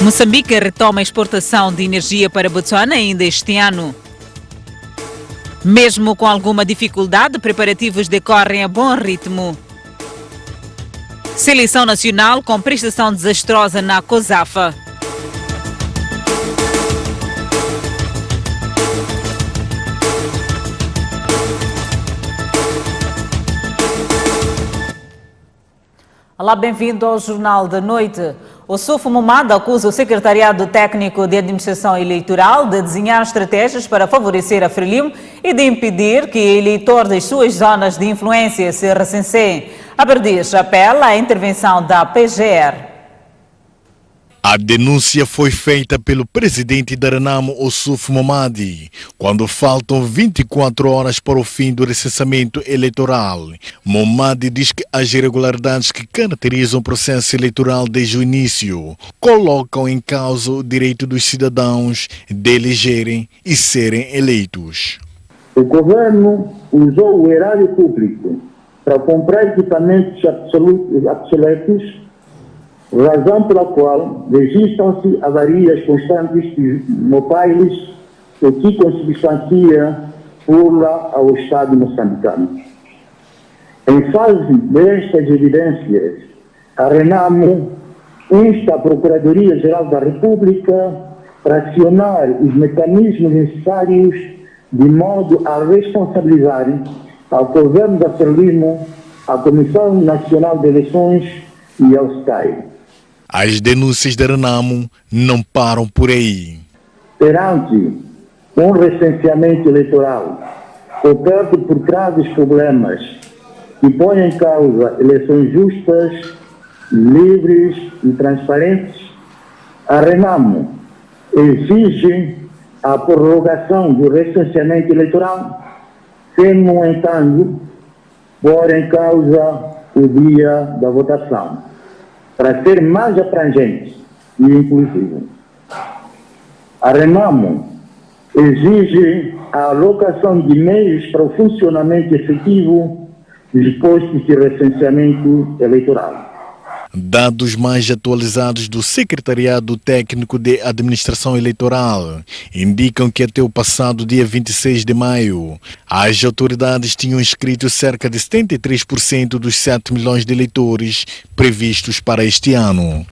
Moçambique retoma a exportação de energia para Botsuana ainda este ano. Mesmo com alguma dificuldade, preparativos decorrem a bom ritmo. Seleção nacional com prestação desastrosa na COSAFA. Olá, bem-vindo ao Jornal da Noite. O Sufo Momad acusa o Secretariado Técnico de Administração Eleitoral de desenhar estratégias para favorecer a Frelimo e de impedir que eleitores das suas zonas de influência se recenseiem. A Verdes apela à intervenção da PGR. A denúncia foi feita pelo presidente da Renamo, Ossuf Momadi, quando faltam 24 horas para o fim do recenseamento eleitoral. Momadi diz que as irregularidades que caracterizam o processo eleitoral desde o início colocam em causa o direito dos cidadãos de elegerem e serem eleitos. O governo usou o erário público para comprar equipamentos obsoletos, razão pela qual registram-se avarias constantes de mobílios, o que consubstancia burla ao Estado moçambicano. Em face destas evidências, a Renamo insta a Procuradoria-Geral da República para acionar os mecanismos necessários de modo a responsabilizar ao Governo da Frelimo, à Comissão Nacional de Eleições e ao SCAI. As denúncias da Renamo não param por aí. Perante um recenseamento eleitoral coberto por graves problemas que põem em causa eleições justas, livres e transparentes, a Renamo exige a prorrogação do recenseamento eleitoral, sem, no entanto, pôr em causa o dia da votação, para ser mais abrangente e inclusivo. A Renamo exige a alocação de meios para o funcionamento efetivo dos postos de recenseamento eleitoral. Dados mais atualizados do Secretariado Técnico de Administração Eleitoral indicam que até o passado dia 26 de maio, as autoridades tinham inscrito cerca de 73% dos 7 milhões de eleitores previstos para este ano.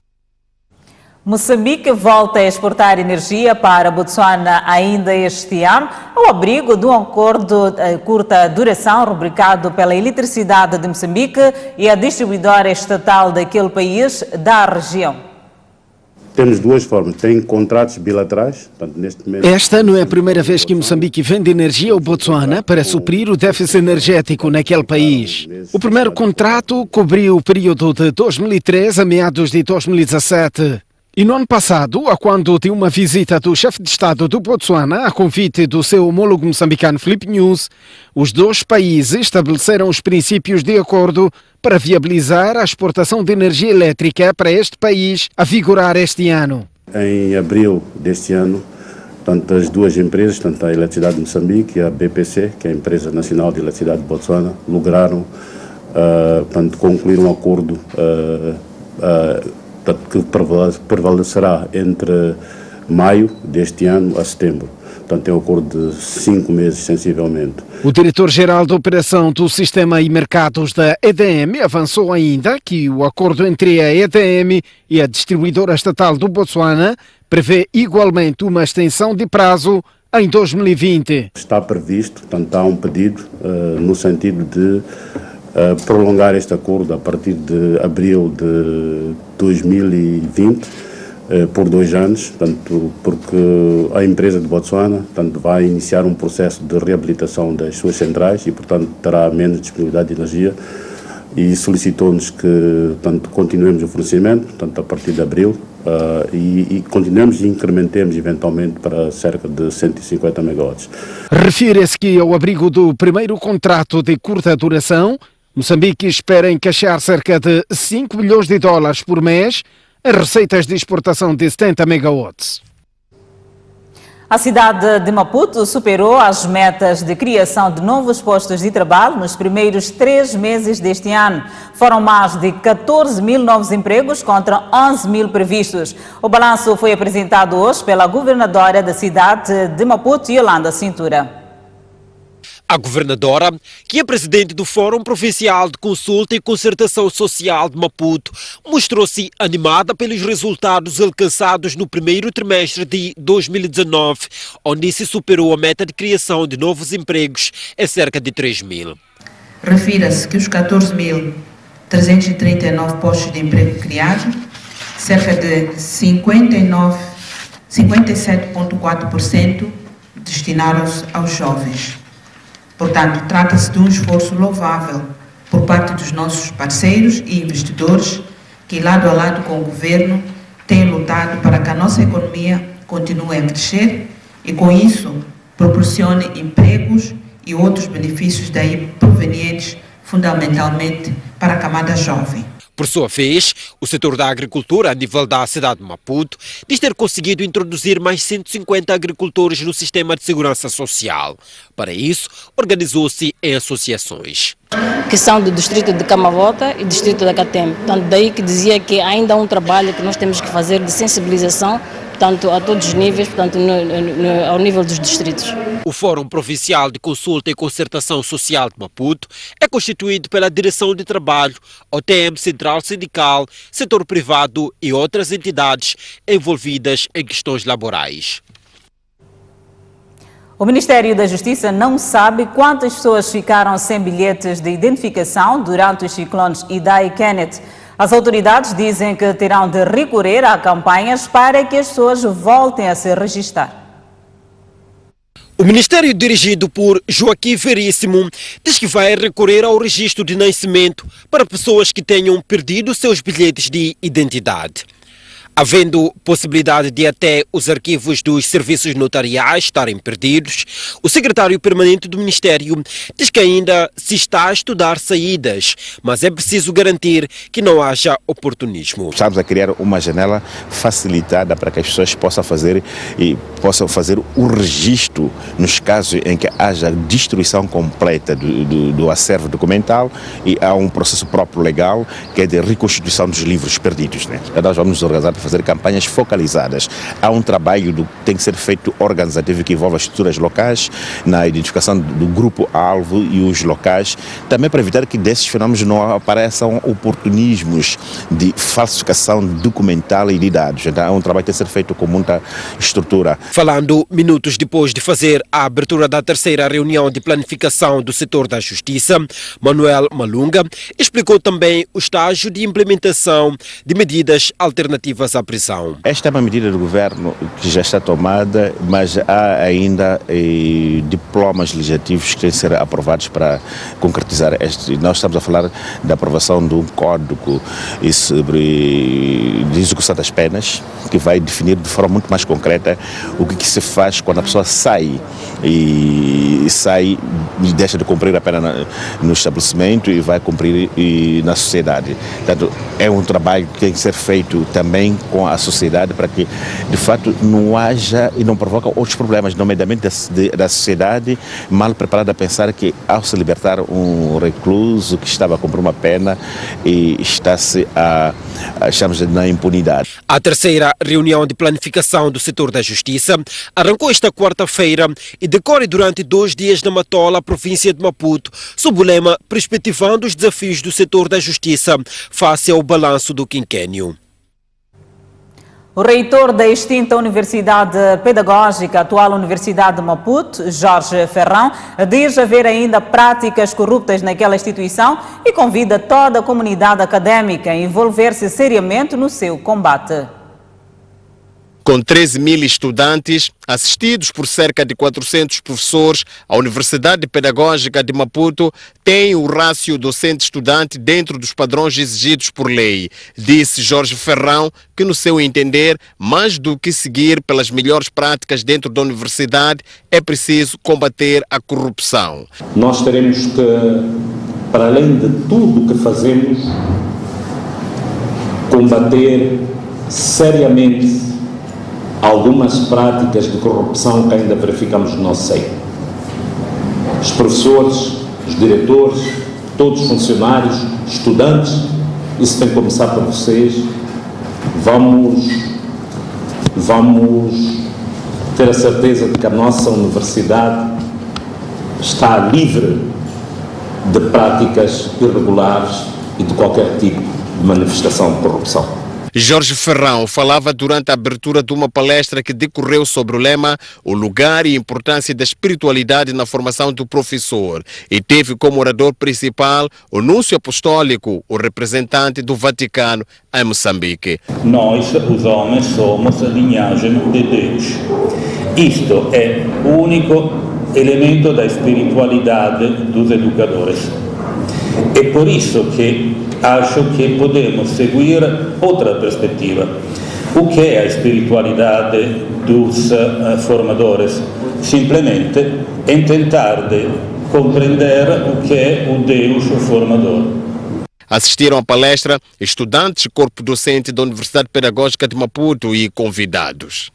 Moçambique volta a exportar energia para Botsuana ainda este ano, ao abrigo de um acordo de curta duração rubricado pela Eletricidade de Moçambique e a distribuidora estatal daquele país da região. Temos duas formas, tem contratos bilaterais, portanto, neste momento... Esta não é a primeira vez que Moçambique vende energia ao Botsuana para suprir o déficit energético naquele país. O primeiro contrato cobriu o período de 2013 a meados de 2017. E no ano passado, a quando de uma visita do chefe de Estado do Botsuana a convite do seu homólogo moçambicano Filipe Nunes, os dois países estabeleceram os princípios de acordo para viabilizar a exportação de energia elétrica para este país a vigorar este ano. Em abril deste ano, tanto as duas empresas, tanto a Eletricidade de Moçambique e a BPC, que é a Empresa Nacional de Eletricidade de Botsuana, lograram concluir um acordo que prevalecerá entre maio deste ano a setembro. Portanto, é um acordo de 5 meses, sensivelmente. O diretor-geral da operação do Sistema e Mercados da EDM avançou ainda que o acordo entre a EDM e a distribuidora estatal do Botsuana prevê igualmente uma extensão de prazo em 2020. Está previsto, portanto, há um pedido no sentido de prolongar este acordo a partir de abril de 2020 por 2 anos, portanto, porque a empresa de Botsuana, portanto, vai iniciar um processo de reabilitação das suas centrais e, portanto, terá menos disponibilidade de energia e solicitou-nos que, portanto, continuemos o fornecimento, portanto, a partir de abril e continuemos e incrementemos eventualmente para cerca de 150 megawatts. Refere-se que ao abrigo do primeiro contrato de curta duração, Moçambique espera encaixar cerca de 5 milhões de dólares por mês em receitas de exportação de 70 megawatts. A cidade de Maputo superou as metas de criação de novos postos de trabalho nos primeiros 3 meses deste ano. Foram mais de 14 mil novos empregos contra 11 mil previstos. O balanço foi apresentado hoje pela governadora da cidade de Maputo, Yolanda Cintura. A governadora, que é presidente do Fórum Provincial de Consulta e Concertação Social de Maputo, mostrou-se animada pelos resultados alcançados no primeiro trimestre de 2019, onde se superou a meta de criação de novos empregos em cerca de 3 mil. Refira-se que os 14.339 postos de emprego criados, cerca de 57,4% destinaram-se aos jovens. Portanto, trata-se de um esforço louvável por parte dos nossos parceiros e investidores que, lado a lado com o governo, têm lutado para que a nossa economia continue a crescer e, com isso, proporcione empregos e outros benefícios daí provenientes fundamentalmente para a camada jovem. Por sua vez, o setor da agricultura a nível da cidade de Maputo diz ter conseguido introduzir mais 150 agricultores no sistema de segurança social. Para isso, organizou-se em associações. Que são do distrito de Camavota e distrito da Catembe. Portanto, daí que dizia que ainda há um trabalho que nós temos que fazer de sensibilização, portanto, a todos os níveis, portanto, ao nível dos distritos. O Fórum Provincial de Consulta e Concertação Social de Maputo é constituído pela Direção de Trabalho, OTM Central Sindical, setor privado e outras entidades envolvidas em questões laborais. O Ministério da Justiça não sabe quantas pessoas ficaram sem bilhetes de identificação durante os ciclones Idai e Kenneth. As autoridades dizem que terão de recorrer a campanhas para que as pessoas voltem a se registrar. O Ministério, dirigido por Joaquim Veríssimo, diz que vai recorrer ao registro de nascimento para pessoas que tenham perdido seus bilhetes de identidade. Havendo possibilidade de até os arquivos dos serviços notariais estarem perdidos, o secretário permanente do Ministério diz que ainda se está a estudar saídas, mas é preciso garantir que não haja oportunismo. Estamos a criar uma janela facilitada para que as pessoas possam fazer o registro nos casos em que haja destruição completa do acervo documental e há um processo próprio legal que é de reconstituição dos livros perdidos. Nós vamos nos organizar para fazer campanhas focalizadas. Há um trabalho que tem que ser feito organizativo que envolve as estruturas locais na identificação do grupo-alvo e os locais, também para evitar que desses fenômenos não apareçam oportunismos de falsificação documental e de dados. Então é um trabalho que tem que ser feito com muita estrutura. Falando minutos depois de fazer a abertura da terceira reunião de planificação do setor da justiça, Manuel Malunga explicou também o estágio de implementação de medidas alternativas à prisão. Esta é uma medida do governo que já está tomada, mas há ainda diplomas legislativos que têm que ser aprovados para concretizar este. Nós estamos a falar da aprovação de um código sobre de execução das penas, que vai definir de forma muito mais concreta o que se faz quando a pessoa sai e deixa de cumprir a pena no estabelecimento e vai cumprir na sociedade. Portanto, é um trabalho que tem que ser feito também com a sociedade para que, de fato, não haja e não provoque outros problemas, nomeadamente da sociedade mal preparada a pensar que, ao se libertar um recluso que estava a cumprir uma pena e está-se estamos na impunidade. A terceira reunião de planificação do setor da justiça arrancou esta quarta-feira e decorre durante 2 dias na Matola, província de Maputo, sob o lema Perspectivando os desafios do setor da justiça face ao balanço do quinquênio. O reitor da extinta Universidade Pedagógica, atual Universidade de Maputo, Jorge Ferrão, diz haver ainda práticas corruptas naquela instituição e convida toda a comunidade académica a envolver-se seriamente no seu combate. Com 13 mil estudantes, assistidos por cerca de 400 professores, a Universidade Pedagógica de Maputo tem o rácio docente-estudante dentro dos padrões exigidos por lei. Disse Jorge Ferrão que, no seu entender, mais do que seguir pelas melhores práticas dentro da universidade, é preciso combater a corrupção. Nós teremos que, para além de tudo o que fazemos, combater seriamente algumas práticas de corrupção que ainda verificamos no nosso seio. Os professores, os diretores, todos os funcionários, estudantes, isso tem que começar por vocês. Vamos ter a certeza de que a nossa universidade está livre de práticas irregulares e de qualquer tipo de manifestação de corrupção. Jorge Ferrão falava durante a abertura de uma palestra que decorreu sobre o lema "O lugar e importância da espiritualidade na formação do professor" e teve como orador principal o núncio apostólico, o representante do Vaticano em Moçambique. Nós, os homens, somos a linhagem de Deus. Isto é o único elemento da espiritualidade dos educadores. É por isso que acho que podemos seguir outra perspectiva. O que é a espiritualidade dos formadores? Simplesmente é tentar de compreender o que é o Deus formador. Assistiram à palestra estudantes e corpo docente da Universidade Pedagógica de Maputo e convidados.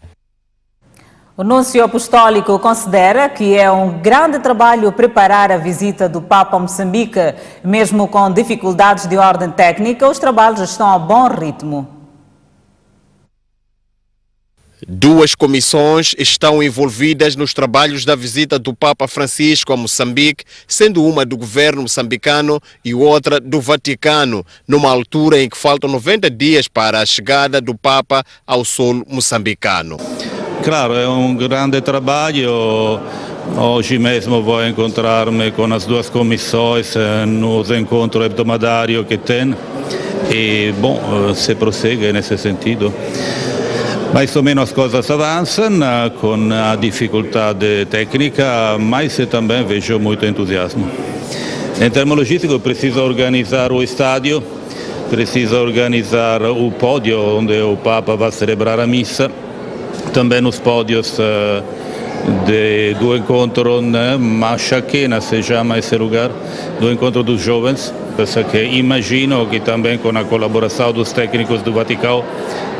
O núncio apostólico considera que é um grande trabalho preparar a visita do Papa a Moçambique. Mesmo com dificuldades de ordem técnica, os trabalhos estão a bom ritmo. Duas comissões estão envolvidas nos trabalhos da visita do Papa Francisco a Moçambique, sendo uma do governo moçambicano e outra do Vaticano, numa altura em que faltam 90 dias para a chegada do Papa ao solo moçambicano. Claro, é um grande trabalho. Hoje mesmo vou encontrar-me com as duas comissões nos encontros hebdomadários que tem e, bom, se prossegue nesse sentido. Mais ou menos as coisas avançam com a dificuldade técnica, mas também vejo muito entusiasmo. Em termos logísticos, preciso organizar o estádio, preciso organizar o pódio onde o Papa vai celebrar a missa, também os pódios do encontro Machaquena, se chama esse lugar, do encontro dos jovens, que imagino que também com a colaboração dos técnicos do Vaticano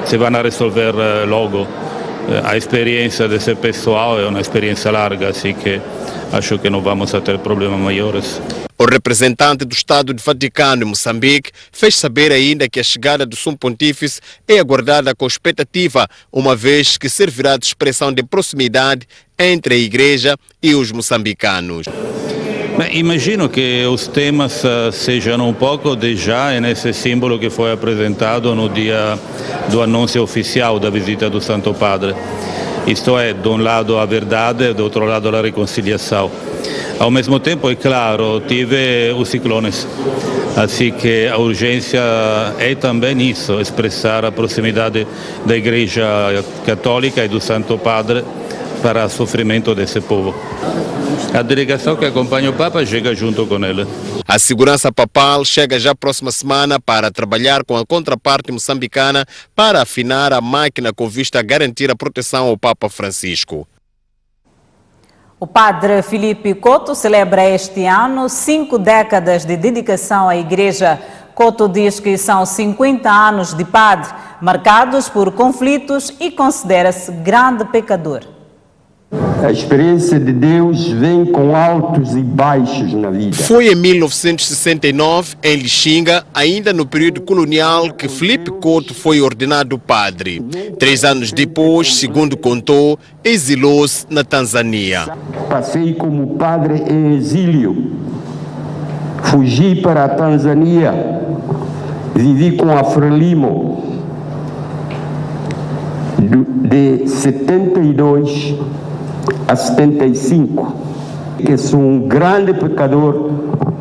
se vão resolver logo. A experiência desse pessoal é uma experiência larga, assim que acho que não vamos ter problemas maiores. O representante do Estado do Vaticano em Moçambique fez saber ainda que a chegada do Sumo Pontífice é aguardada com expectativa, uma vez que servirá de expressão de proximidade entre a Igreja e os moçambicanos. Imagino que os temas sejam um pouco de já nesse símbolo que foi apresentado no dia do anúncio oficial da visita do Santo Padre. Isto é, de um lado a verdade, do outro lado a reconciliação. Ao mesmo tempo, é claro, tive os ciclones, assim que a urgência é também isso, expressar a proximidade da Igreja Católica e do Santo Padre para o sofrimento desse povo. A delegação que acompanha o Papa chega junto com ele. A segurança papal chega já próxima semana para trabalhar com a contraparte moçambicana para afinar a máquina com vista a garantir a proteção ao Papa Francisco. O padre Filipe Couto celebra este ano 5 décadas de dedicação à Igreja. Couto diz que são 50 anos de padre, marcados por conflitos e considera-se grande pecador. A experiência de Deus vem com altos e baixos na vida. Foi em 1969, em Lixinga, ainda no período colonial, que Filipe Couto foi ordenado padre. 3 anos depois, segundo contou, exilou-se na Tanzânia. Passei como padre em exílio. Fugi para a Tanzânia. Vivi com a Frelimo de 72 a 75, que sou um grande pecador,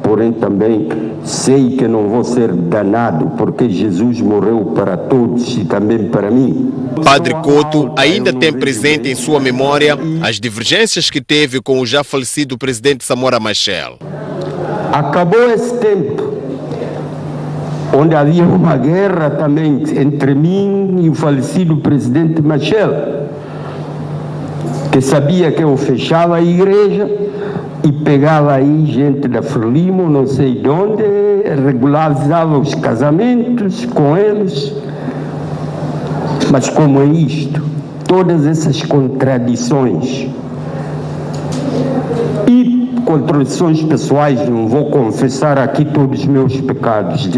porém também sei que não vou ser danado, porque Jesus morreu para todos e também para mim. Padre Couto ainda tem presente em sua memória as divergências que teve com o já falecido presidente Samora Machel. Acabou esse tempo, onde havia uma guerra também entre mim e o falecido presidente Machel, que sabia que eu fechava a igreja e pegava aí gente da Frelimo, não sei de onde, regularizava os casamentos com eles. Mas como é isto? todas essas contradições e contradições pessoais, não vou confessar aqui todos os meus pecados.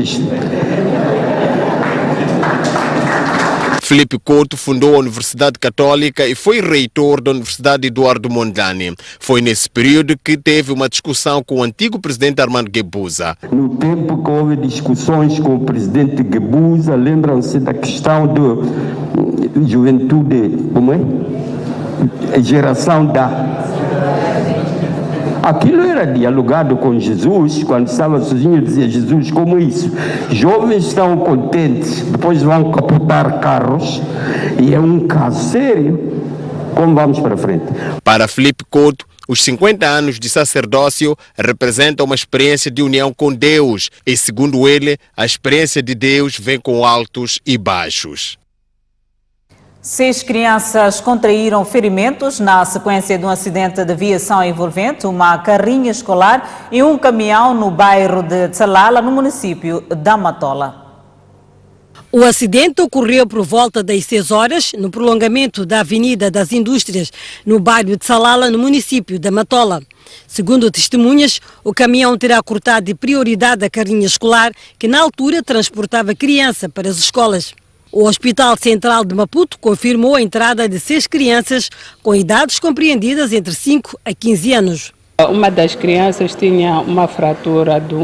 Filipe Couto fundou a Universidade Católica e foi reitor da Universidade Eduardo Mondlane. Foi nesse período que teve uma discussão com o antigo presidente Armando Guebuza. No tempo que houve discussões com o presidente Guebuza, lembram-se da questão da juventude, como é? Geração da... Aquilo era dialogado com Jesus, quando estava sozinho, dizia: Jesus, como isso? Jovens estão contentes, depois vão capotar carros, e é um caso sério. Como vamos para frente? Para Filipe Couto, os 50 anos de sacerdócio representam uma experiência de união com Deus e, segundo ele, a experiência de Deus vem com altos e baixos. 6 crianças contraíram ferimentos na sequência de um acidente de viação envolvente uma carrinha escolar e um caminhão no bairro de Tsalala, no município da Matola. O acidente ocorreu por volta das 6 horas, no prolongamento da Avenida das Indústrias, no bairro de Tsalala, no município da Matola. Segundo testemunhas, o caminhão terá cortado de prioridade a carrinha escolar, que na altura transportava criança para as escolas. O Hospital Central de Maputo confirmou a entrada de 6 crianças com idades compreendidas entre 5 a 15 anos. Uma das crianças tinha uma fratura de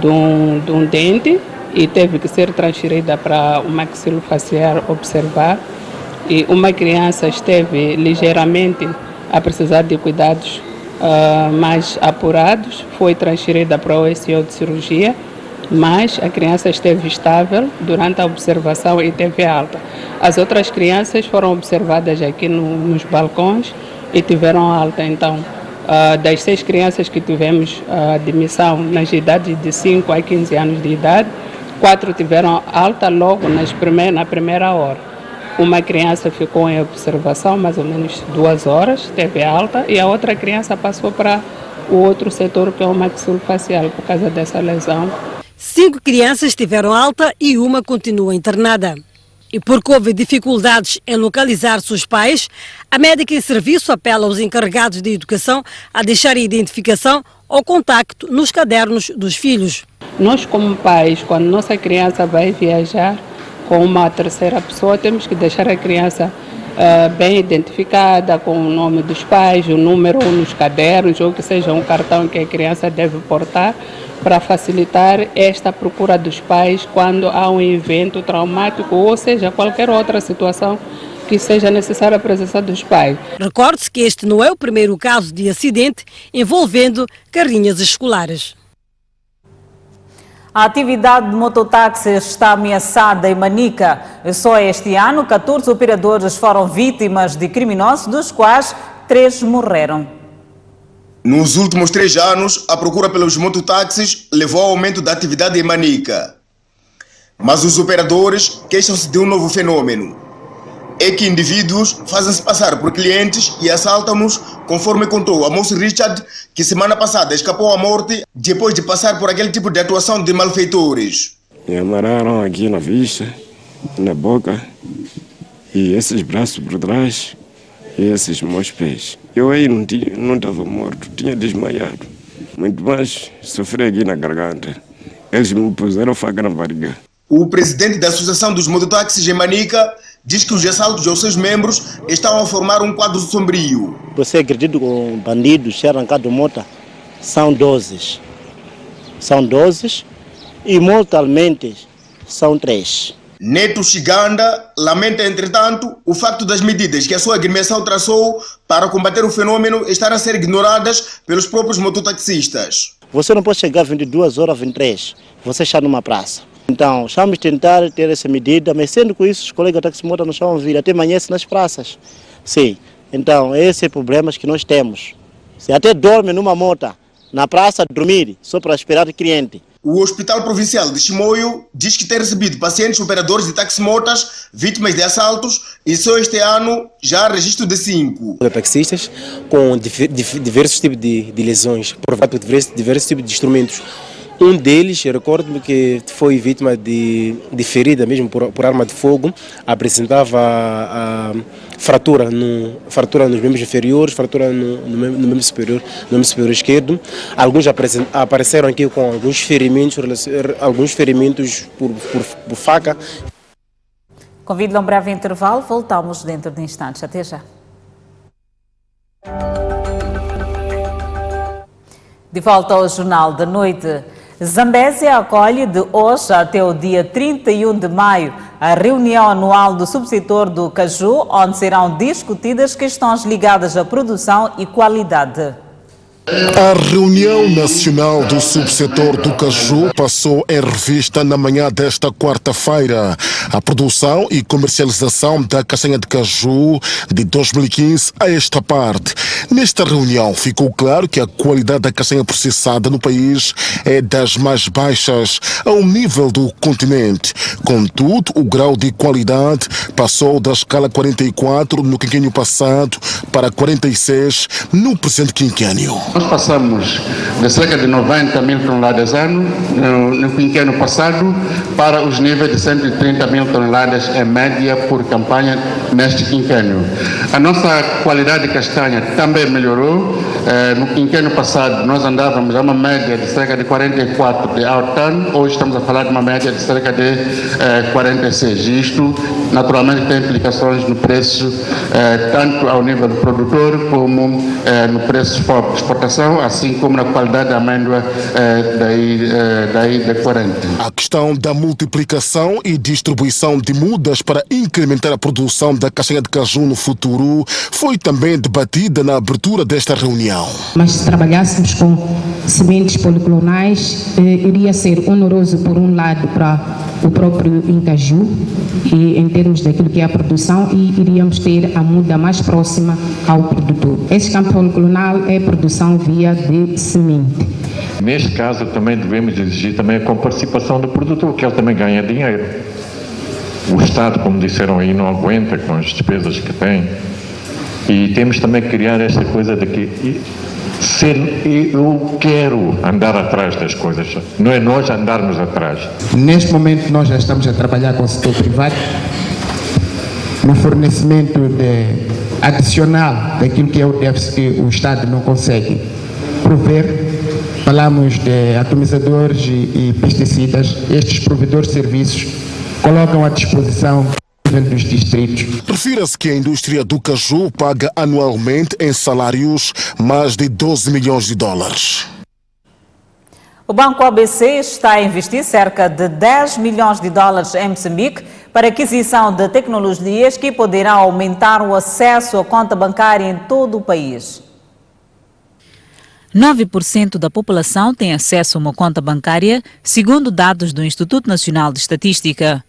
um dente e teve que ser transferida para o maxilofacial observar. E uma criança esteve ligeiramente a precisar de cuidados mais apurados, foi transferida para o SO de cirurgia. Mas a criança esteve estável durante a observação e teve alta. As outras crianças foram observadas aqui nos balcões e tiveram alta. Então, das 6 crianças que tivemos admissão nas idades de 5 a 15 anos de idade, 4 tiveram alta logo na primeira hora. Uma criança ficou em observação mais ou menos 2 horas, teve alta, e a outra criança passou para o outro setor, que é o maxilofacial, por causa dessa lesão. 5 crianças tiveram alta e uma continua internada. E porque houve dificuldades em localizar seus pais, a médica em serviço apela aos encarregados de educação a deixar a identificação ou contacto nos cadernos dos filhos. Nós, como pais, quando nossa criança vai viajar com uma terceira pessoa, temos que deixar a criança bem identificada, com o nome dos pais, o número nos cadernos, ou que seja um cartão que a criança deve portar, para facilitar esta procura dos pais quando há um evento traumático, ou seja, qualquer outra situação que seja necessária a presença dos pais. Recorde-se que este não é o primeiro caso de acidente envolvendo carrinhas escolares. A atividade de mototáxis está ameaçada em Manica. Só este ano, 14 operadores foram vítimas de criminosos, dos quais 3 morreram. Nos últimos 3 anos, a procura pelos mototáxis levou ao aumento da atividade em Manica. Mas os operadores queixam-se de um novo fenômeno. É que indivíduos fazem-se passar por clientes e assaltam-nos, conforme contou a moço Richard, que semana passada escapou à morte depois de passar por aquele tipo de atuação de malfeitores. Me amarraram aqui na vista, na boca, e esses braços por trás, e esses meus pés. Eu aí não estava morto, tinha desmaiado. Muito mais sofri aqui na garganta. Eles me puseram faca na barriga. O presidente da Associação dos Mototáxis em Manica diz que os assaltos aos seus membros estão a formar um quadro sombrio. Você acredita com bandidos, se arrancado moto, são 12. São 12 e mortalmente são 3. Neto Chiganda lamenta, entretanto, o facto das medidas que a sua agremiação traçou para combater o fenômeno estarem a ser ignoradas pelos próprios mototaxistas. Você não pode chegar 22 horas, 23, você está numa praça. Então, estamos a tentar ter essa medida, mas sendo com isso, os colegas taxismotas não estão a vir, até amanhece nas praças. Sim, então, esse é o problema que nós temos. Se até dorme numa moto, na praça, dormir, só para esperar o cliente. O Hospital Provincial de Chimoio diz que tem recebido pacientes operadores de taximotas vítimas de assaltos e só este ano já há registro de 5. Taxistas com diversos tipos de lesões, por diversos tipos de instrumentos. Um deles, eu recordo-me que foi vítima de ferida mesmo por arma de fogo, apresentava fratura nos membros inferiores, fratura no membro superior esquerdo. Alguns apareceram aqui com alguns ferimentos por faca. Convido-lhe a um breve intervalo, voltamos dentro de instantes. Até já. De volta ao Jornal da Noite. Zambésia acolhe de hoje até o dia 31 de maio a reunião anual do subsetor do caju, onde serão discutidas questões ligadas à produção e qualidade. A reunião nacional do subsetor do caju passou em revista na manhã desta quarta-feira a produção e comercialização da castanha de caju de 2015 a esta parte. Nesta reunião ficou claro que a qualidade da castanha processada no país é das mais baixas ao nível do continente. Contudo, o grau de qualidade passou da escala 44 no quinquênio passado para 46 no presente quinquênio. Nós passamos de cerca de 90 mil toneladas ano no quinquênio passado para os níveis de 130 mil toneladas em média por campanha neste quinquênio. A nossa qualidade de castanha também melhorou. No quinquênio passado nós andávamos a uma média de cerca de 44 de outano, hoje estamos a falar de uma média de cerca de 46. Isto naturalmente tem implicações no preço, tanto ao nível do produtor como no preço de exportação, assim como na qualidade da amêndoa daí decorrente. A questão da multiplicação e distribuição de mudas para incrementar a produção da castanha de caju no futuro foi também debatida na abertura desta reunião. Mas se trabalhássemos com sementes policlonais, iria ser oneroso por um lado para o próprio Incaju e em termos daquilo que é a produção, e iríamos ter a muda mais próxima ao produtor. Esse campo policlonal é produção via de semente. Neste caso também devemos exigir também com a participação do produtor, que ele também ganha dinheiro. O Estado, como disseram aí, não aguenta com as despesas que tem, e temos também que criar esta coisa de que eu quero andar atrás das coisas, não é nós andarmos atrás. Neste momento nós já estamos a trabalhar com o setor privado no fornecimento adicional daquilo que é o déficit que o Estado não consegue prover. Falamos de atomizadores e pesticidas. Estes provedores de serviços colocam à disposição dos distritos. Refira-se que a indústria do caju paga anualmente em salários mais de 12 milhões de dólares. O Banco ABC está a investir cerca de 10 milhões de dólares em Moçambique para aquisição de tecnologias que poderão aumentar o acesso à conta bancária em todo o país. 9% da população tem acesso a uma conta bancária, segundo dados do Instituto Nacional de Estatística.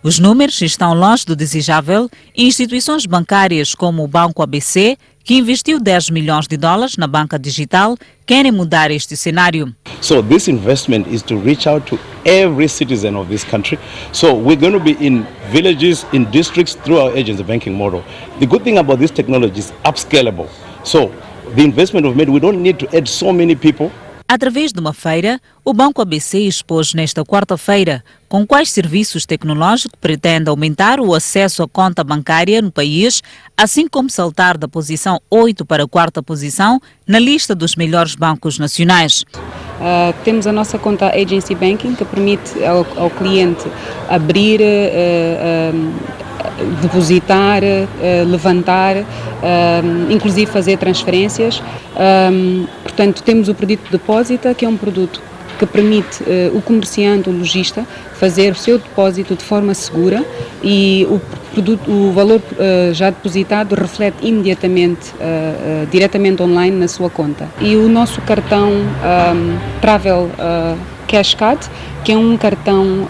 Os números estão longe do desejável e instituições bancárias como o Banco ABC, que investiu 10 milhões de dólares na banca digital, querem mudar este cenário. So this investment is to reach out to every citizen of this country. So we're going to be in villages, in districts through our agency banking model. The good thing about this technology is upscalable. So the investment we've made, we don't need to add so many people. Através de uma feira, o Banco ABC expôs nesta quarta-feira com quais serviços tecnológicos pretende aumentar o acesso à conta bancária no país, assim como saltar da posição 8 para a quarta posição na lista dos melhores bancos nacionais. Temos a nossa conta Agency Banking, que permite ao cliente abrir, depositar, levantar, inclusive fazer transferências. Portanto, temos o produto Depósita, que é um produto que permite o comerciante, o lojista, fazer o seu depósito de forma segura, e o valor já depositado reflete imediatamente, diretamente online na sua conta. E o nosso cartão Travel Cash Card, que é um cartão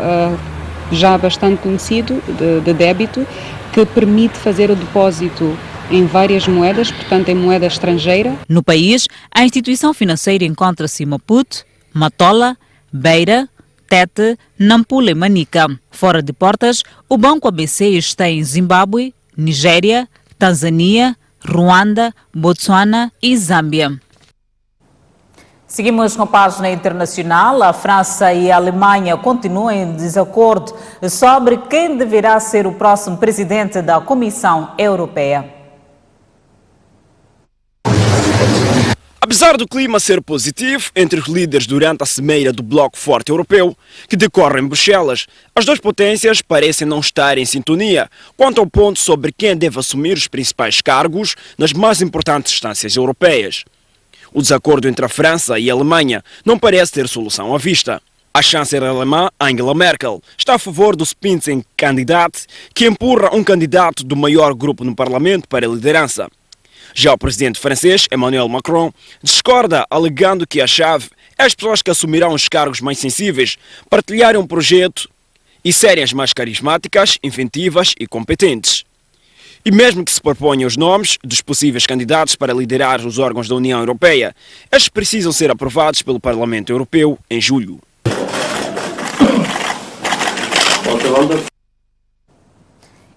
já bastante conhecido de débito, que permite fazer o depósito em várias moedas, portanto em moeda estrangeira. No país, a instituição financeira encontra-se em Maputo, Matola, Beira, Tete, Nampula e Manica. Fora de portas, o Banco ABC está em Zimbábue, Nigéria, Tanzânia, Ruanda, Botsuana e Zâmbia. Seguimos com a página internacional. A França e a Alemanha continuam em desacordo sobre quem deverá ser o próximo presidente da Comissão Europeia. Apesar do clima ser positivo entre os líderes durante a cimeira do Bloco Forte Europeu, que decorre em Bruxelas, as duas potências parecem não estar em sintonia quanto ao ponto sobre quem deve assumir os principais cargos nas mais importantes instâncias europeias. O desacordo entre a França e a Alemanha não parece ter solução à vista. A chanceler alemã Angela Merkel está a favor do Spitzenkandidat, que empurra um candidato do maior grupo no Parlamento para a liderança. Já o presidente francês, Emmanuel Macron, discorda, alegando que a chave é as pessoas que assumirão os cargos mais sensíveis partilharem um projeto e serem as mais carismáticas, inventivas e competentes. E mesmo que se proponham os nomes dos possíveis candidatos para liderar os órgãos da União Europeia, estes precisam ser aprovados pelo Parlamento Europeu em julho.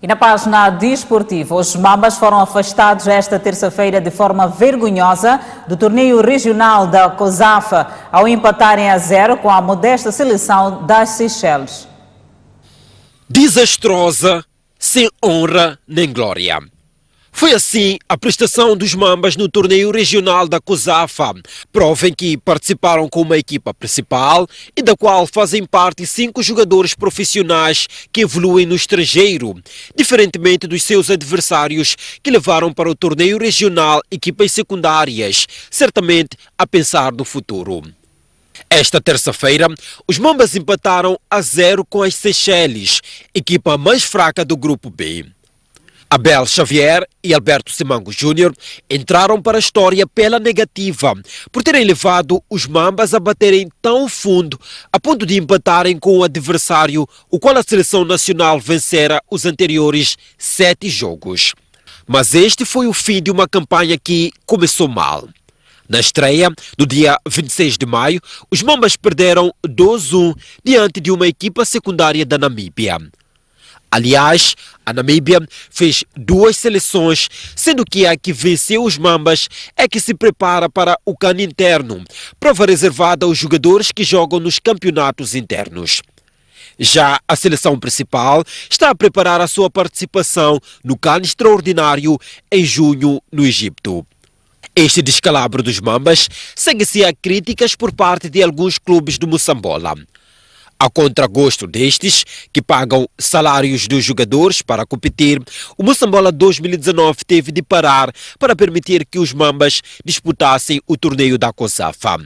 E na página desportiva, os Mambas foram afastados esta terça-feira de forma vergonhosa do torneio regional da COSAFA ao empatarem a 0 com a modesta seleção das Seychelles. Desastrosa, sem honra nem glória. Foi assim a prestação dos Mambas no torneio regional da COSAFA, prova em que participaram com uma equipa principal e da qual fazem parte 5 jogadores profissionais que evoluem no estrangeiro, diferentemente dos seus adversários que levaram para o torneio regional equipas secundárias, certamente a pensar no futuro. Esta terça-feira, os Mambas empataram a 0 com as Seychelles, equipa mais fraca do grupo B. Abel Xavier e Alberto Simango Júnior entraram para a história pela negativa, por terem levado os Mambas a baterem tão fundo a ponto de empatarem com o adversário, o qual a seleção nacional vencera os anteriores 7 jogos. Mas este foi o fim de uma campanha que começou mal. Na estreia, do dia 26 de maio, os Mambas perderam 2-1 diante de uma equipa secundária da Namíbia. Aliás, a Namíbia fez 2 seleções, sendo que a que venceu os Mambas é que se prepara para o CAN interno, prova reservada aos jogadores que jogam nos campeonatos internos. Já a seleção principal está a preparar a sua participação no CAN extraordinário em junho no Egito. Este descalabro dos Mambas segue-se a críticas por parte de alguns clubes do Moçambola. A contragosto destes, que pagam salários dos jogadores para competir, o Moçambola 2019 teve de parar para permitir que os Mambas disputassem o torneio da COSAFA.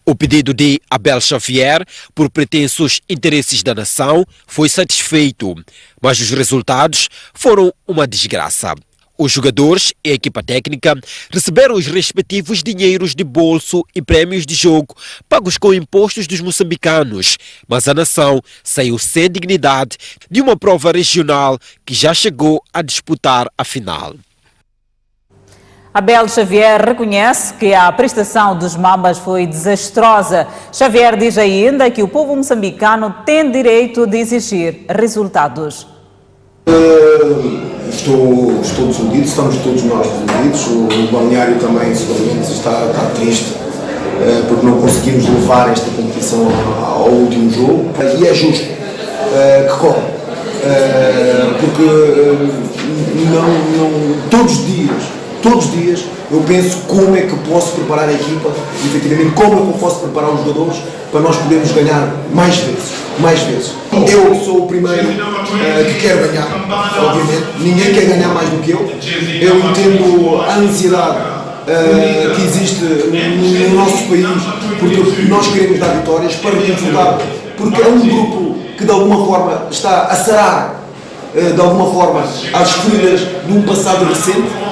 O pedido de Abel Xavier, por pretensos interesses da nação, foi satisfeito, mas os resultados foram uma desgraça. Os jogadores e a equipa técnica receberam os respectivos dinheiros de bolso e prémios de jogo pagos com impostos dos moçambicanos, mas a nação saiu sem dignidade de uma prova regional que já chegou a disputar a final. Abel Xavier reconhece que a prestação dos Mambas foi desastrosa. Xavier diz ainda que o povo moçambicano tem direito de exigir resultados. Estou desiludido, estamos todos nós desiludidos. O balneário também seguramente está triste porque não conseguimos levar esta competição ao último jogo, e é justo que corra, porque não todos os dias eu penso como é que posso preparar a equipa, efetivamente como é que eu posso preparar os jogadores para nós podermos ganhar mais vezes. Eu sou o primeiro que quero ganhar, obviamente, ninguém quer ganhar mais do que eu. Eu entendo a ansiedade que existe no nosso país, porque nós queremos dar vitórias para reconfortar, porque é um grupo que de alguma forma está a sarar, de alguma forma, as feridas de um passado recente.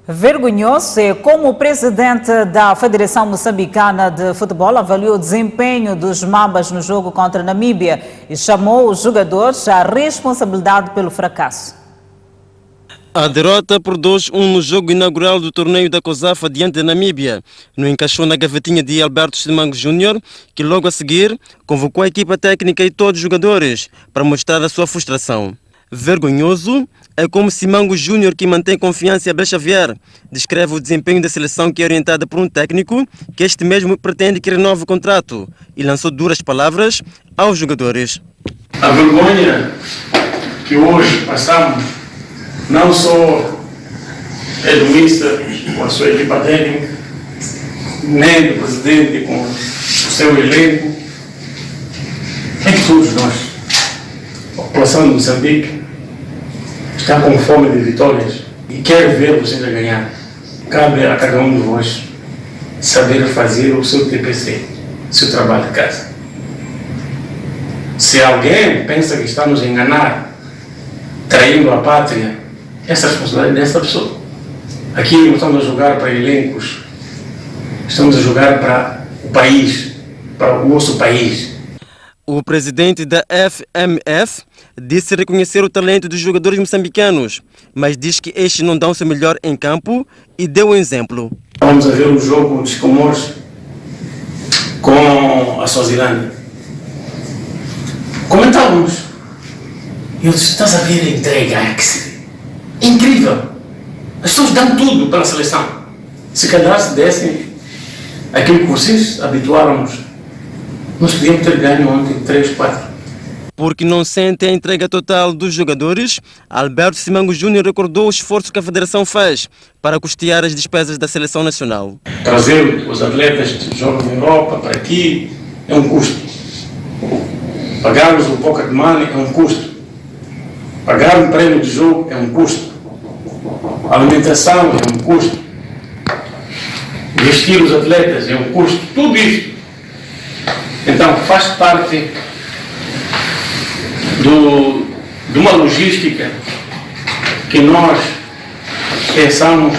Vergonhoso é como o presidente da Federação Moçambicana de Futebol avaliou o desempenho dos Mambas no jogo contra a Namíbia e chamou os jogadores à responsabilidade pelo fracasso. A derrota por 2-1 no jogo inaugural do torneio da COSAFA diante da Namíbia não encaixou na gavetinha de Alberto Simango Júnior, que logo a seguir convocou a equipa técnica e todos os jogadores para mostrar a sua frustração. Vergonhoso é como Simango Júnior, que mantém confiança em Abel Xavier, descreve o desempenho da seleção que é orientada por um técnico que este mesmo pretende que renove o contrato e lançou duras palavras aos jogadores. A vergonha que hoje passamos não só é do Mister com a sua equipa técnica, nem do presidente com o seu elenco, é que todos nós, a população de Moçambique, está com fome de vitórias e quer ver vocês a ganhar. Cabe a cada um de vós saber fazer o seu TPC, o seu trabalho de casa. Se alguém pensa que está nos enganar, traindo a pátria, essa é a responsabilidade dessa pessoa. Aqui não estamos a jogar para elencos, estamos a jogar para o país, para o nosso país. O presidente da FMF disse reconhecer o talento dos jogadores moçambicanos, mas diz que estes não dão o seu melhor em campo e deu um exemplo. Vamos a ver o jogo dos Comores com a Suazilândia. Comentávamos. Eu disse, estás a ver a entrega, é incrível. As pessoas dão tudo pela seleção. Se calhar se dessem aquilo que vocês habituaram-nos, nós podíamos ter ganho ontem 3-4. Porque não sente a entrega total dos jogadores, Alberto Simango Júnior recordou o esforço que a Federação faz para custear as despesas da Seleção Nacional. Trazer os atletas que jogam na Europa para aqui é um custo. Pagarmos o pocket money é um custo. Pagar um prêmio de jogo é um custo. A alimentação é um custo. Vestir os atletas é um custo. Tudo isto. Então faz parte de uma logística que nós pensamos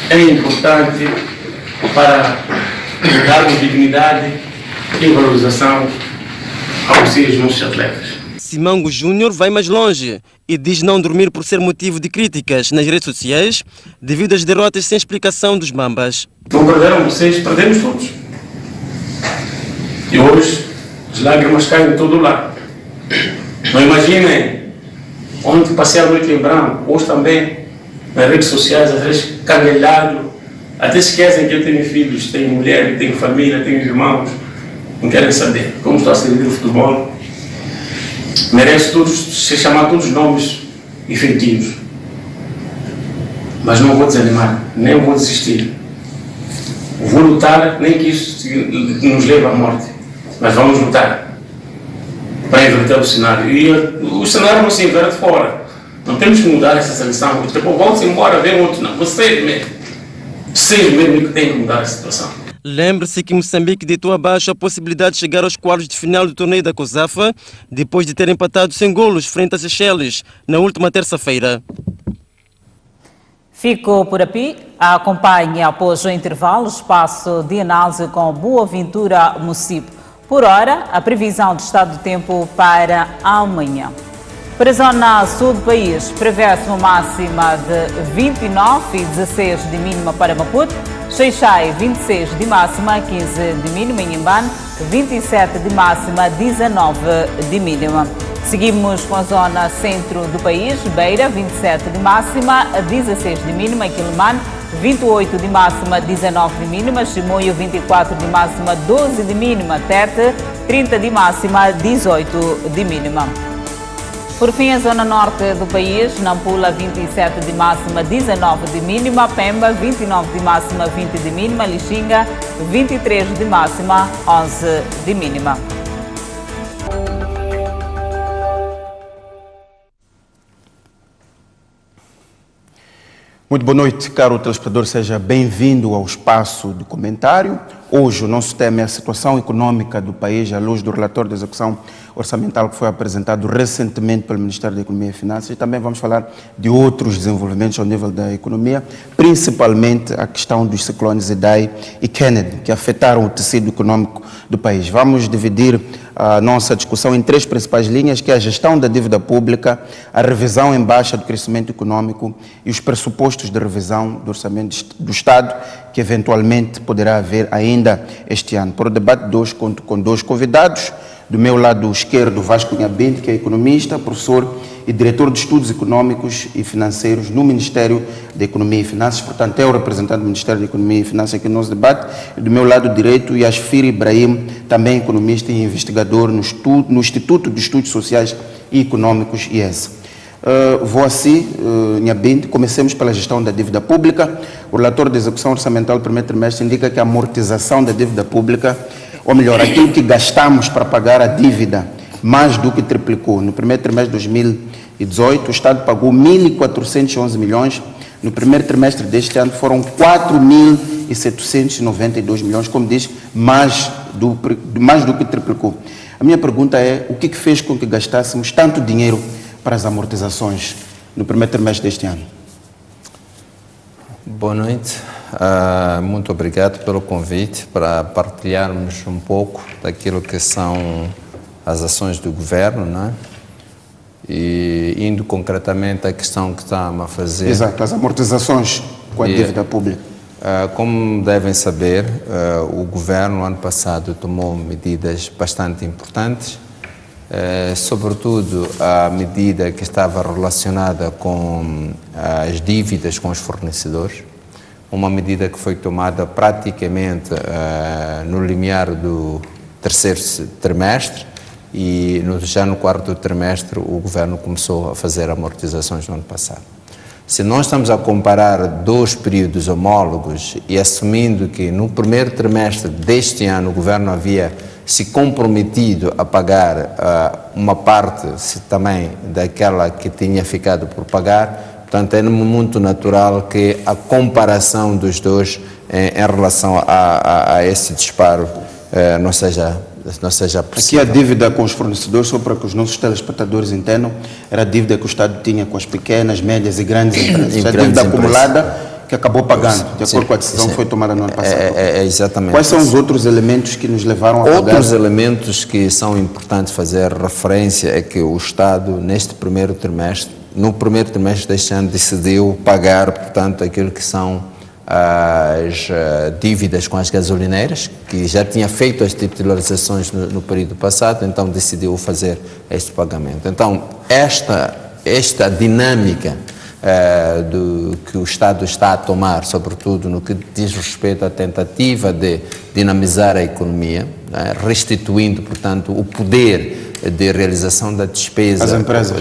é importante para darmos dignidade e valorização aos nossos atletas. Simango Júnior vai mais longe e diz não dormir por ser motivo de críticas nas redes sociais devido às derrotas sem explicação dos Mambas. Não perderam vocês, perdemos todos. E hoje as lágrimas caem em todo lado. Não imaginem, ontem passei a noite em branco, hoje também nas redes sociais, às vezes cangalhado, até esquecem que eu tenho filhos, tenho mulher, tenho família, tenho irmãos, não querem saber como estou a servir o futebol. Merece todos, se chamar todos os nomes efetivos. Mas não vou desanimar, nem vou desistir. Vou lutar, nem que isso nos leve à morte, mas vamos lutar para inverter o cenário. E o cenário não se inverte fora. Não temos que mudar essa seleção. Depois vão-se embora, ver outro. Não, vocês mesmo que têm que mudar a situação. Lembre-se que Moçambique deitou abaixo a possibilidade de chegar aos quartos de final do torneio da COSAFA depois de ter empatado sem golos frente a Seychelles na última terça-feira. Fico por aqui. Acompanhe após o intervalo o espaço de análise com Boaventura Mucipo. Por hora, a previsão de estado do tempo para amanhã. Para a zona sul do país, prevê-se uma máxima de 29 e 16 de mínima para Maputo, Xai-Xai 26 de máxima, 15 de mínima, em Inhambane 27 de máxima, 19 de mínima. Seguimos com a zona centro do país, Beira 27 de máxima, 16 de mínima, Quilimane 28 de máxima, 19 de mínima, Chimoio 24 de máxima, 12 de mínima, Tete 30 de máxima, 18 de mínima. Por fim, a zona norte do país, Nampula 27 de máxima, 19 de mínima, Pemba 29 de máxima, 20 de mínima, Lixinga 23 de máxima, 11 de mínima. Muito boa noite, caro telespectador, seja bem-vindo ao espaço de comentário. Hoje o nosso tema é a situação econômica do país à luz do relatório de execução orçamental que foi apresentado recentemente pelo Ministério da Economia e Finanças, e também vamos falar de outros desenvolvimentos ao nível da economia, principalmente a questão dos ciclones Idai e Kennedy, que afetaram o tecido econômico do país. Vamos dividir a nossa discussão em três principais linhas, que é a gestão da dívida pública, a revisão em baixa do crescimento econômico e os pressupostos de revisão do orçamento do Estado, que eventualmente poderá haver ainda este ano. Para o debate de hoje, conto com dois convidados. Do meu lado esquerdo, Vasco Nhambente, que é economista, professor e diretor de Estudos Econômicos e Financeiros no Ministério da Economia e Finanças, portanto é o representante do Ministério da Economia e Finanças aqui no nosso debate. E do meu lado direito, Yasfir Ibrahim, também economista e investigador no Instituto de Estudos Sociais e Econômicos, IES. Vou assim, Nhambente, comecemos pela gestão da dívida pública. O relatório de execução orçamental do primeiro trimestre indica que a amortização da dívida pública, ou melhor, aquilo que gastamos para pagar a dívida, mais do que triplicou. No primeiro trimestre de 2018, o Estado pagou 1.411 milhões. No primeiro trimestre deste ano foram 4.792 milhões, como diz, mais do que triplicou. A minha pergunta é, o que fez com que gastássemos tanto dinheiro para as amortizações no primeiro trimestre deste ano? Boa noite. Muito obrigado pelo convite para partilharmos um pouco daquilo que são as ações do governo, não é? E indo concretamente à questão que estamos a fazer. Exato, as amortizações com a dívida pública. Como devem saber, o governo no ano passado tomou medidas bastante importantes, sobretudo a medida que estava relacionada com as dívidas com os fornecedores, uma medida que foi tomada praticamente no limiar do terceiro trimestre, e já no quarto trimestre o governo começou a fazer amortizações no ano passado. Se nós estamos a comparar dois períodos homólogos e assumindo que no primeiro trimestre deste ano o governo havia se comprometido a pagar uma parte também daquela que tinha ficado por pagar, portanto é muito natural que a comparação dos dois em relação a esse disparo não seja possível. Aqui a dívida com os fornecedores, só para que os nossos telespectadores entendam, era a dívida que o Estado tinha com as pequenas, médias e grandes empresas. A dívida acumulada que acabou pagando, de acordo com a decisão que foi tomada no ano passado. Exatamente. Quais são os outros elementos que nos levaram a pagar? Outros elementos que são importantes fazer referência é que o Estado, no primeiro trimestre deste ano, decidiu pagar, portanto, aquilo que são as dívidas com as gasolineiras, que já tinha feito as titularizações no período passado, então decidiu fazer este pagamento. Então, esta dinâmica que o Estado está a tomar, sobretudo no que diz respeito à tentativa de dinamizar a economia, restituindo, portanto, o poder de realização da despesa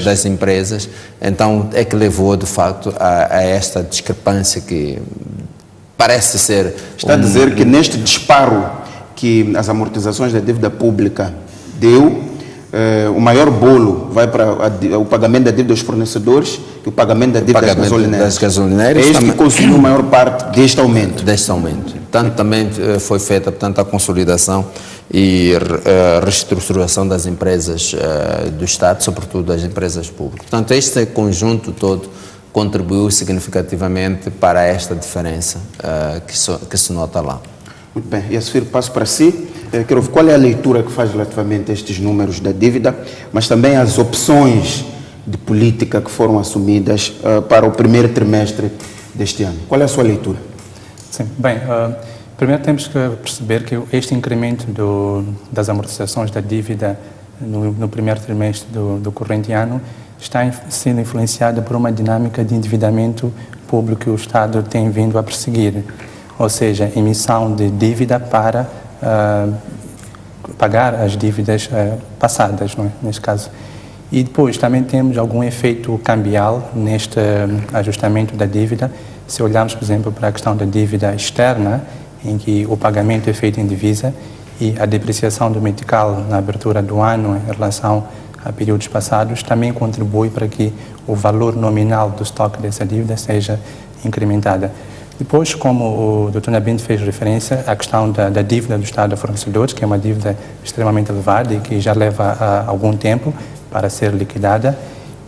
das empresas, então é que levou, de facto, a esta discrepância que parece ser... Está a dizer que neste disparo que as amortizações da dívida pública deu, o maior bolo vai para o pagamento da dívida dos fornecedores e o pagamento da dívida das gasolineiras. É este que consumiu a maior parte deste aumento. Tanto também foi feita, portanto, a consolidação e reestruturação das empresas do Estado, sobretudo das empresas públicas. Portanto, este conjunto todo contribuiu significativamente para esta diferença que se nota lá. Muito bem, Yasfir, passo para si. Quero ver qual é a leitura que faz relativamente a estes números da dívida, mas também as opções de política que foram assumidas para o primeiro trimestre deste ano. Qual é a sua leitura? Sim, bem, primeiro temos que perceber que este incremento das amortizações da dívida no primeiro trimestre do corrente ano está sendo influenciada por uma dinâmica de endividamento público que o Estado tem vindo a perseguir, ou seja, emissão de dívida para pagar as dívidas passadas, não é? Neste caso. E depois também temos algum efeito cambial neste ajustamento da dívida. Se olharmos, por exemplo, para a questão da dívida externa, em que o pagamento é feito em divisa e a depreciação do metical na abertura do ano em relação a períodos passados também contribui para que o valor nominal do estoque dessa dívida seja incrementada. Depois, como o Dr. Nhambente fez referência, à questão da dívida do Estado a fornecedores, que é uma dívida extremamente elevada e que já leva algum tempo para ser liquidada.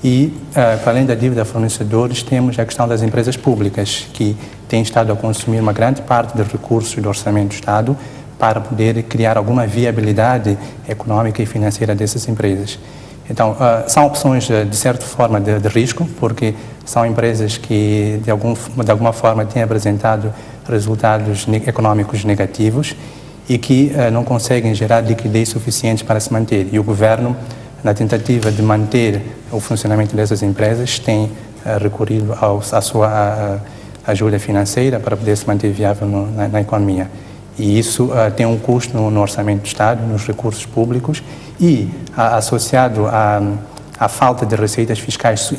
E, para além da dívida a fornecedores, temos a questão das empresas públicas, que têm estado a consumir uma grande parte dos recursos do orçamento do Estado para poder criar alguma viabilidade econômica e financeira dessas empresas. Então, são opções, de certa forma, de risco, porque são empresas que, de alguma forma, têm apresentado resultados econômicos negativos e que não conseguem gerar liquidez suficiente para se manter. E o governo, na tentativa de manter o funcionamento dessas empresas, tem recorrido à sua ajuda financeira para poder se manter viável na economia. E isso tem um custo no orçamento do Estado, nos recursos públicos, e associado à falta de receitas fiscais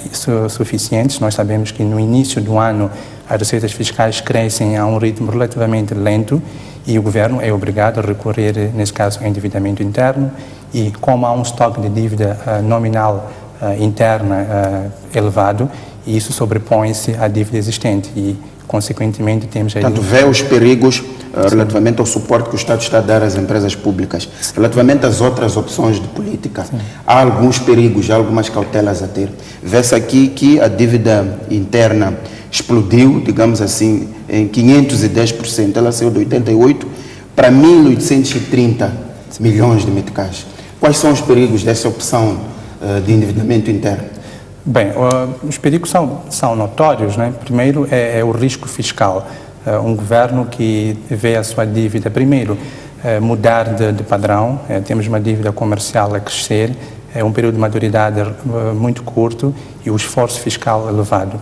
suficientes. Nós sabemos que no início do ano as receitas fiscais crescem a um ritmo relativamente lento e o governo é obrigado a recorrer, nesse caso, ao endividamento interno, e como há um estoque de dívida nominal interna elevado, e isso sobrepõe-se à dívida existente e, consequentemente, temos aí... Portanto, vê os perigos relativamente ao suporte que o Estado está a dar às empresas públicas. Relativamente às outras opções de política, há alguns perigos, há algumas cautelas a ter. Vê-se aqui que a dívida interna explodiu, digamos assim, em 510%. Ela saiu de 88 para 1.830 milhões de meticais. Quais são os perigos dessa opção de endividamento interno? Bem, os perigos são notórios, né? Primeiro é o risco fiscal. Um governo que vê a sua dívida, primeiro, mudar de padrão. Temos uma dívida comercial a crescer, um período de maturidade muito curto e o esforço fiscal elevado.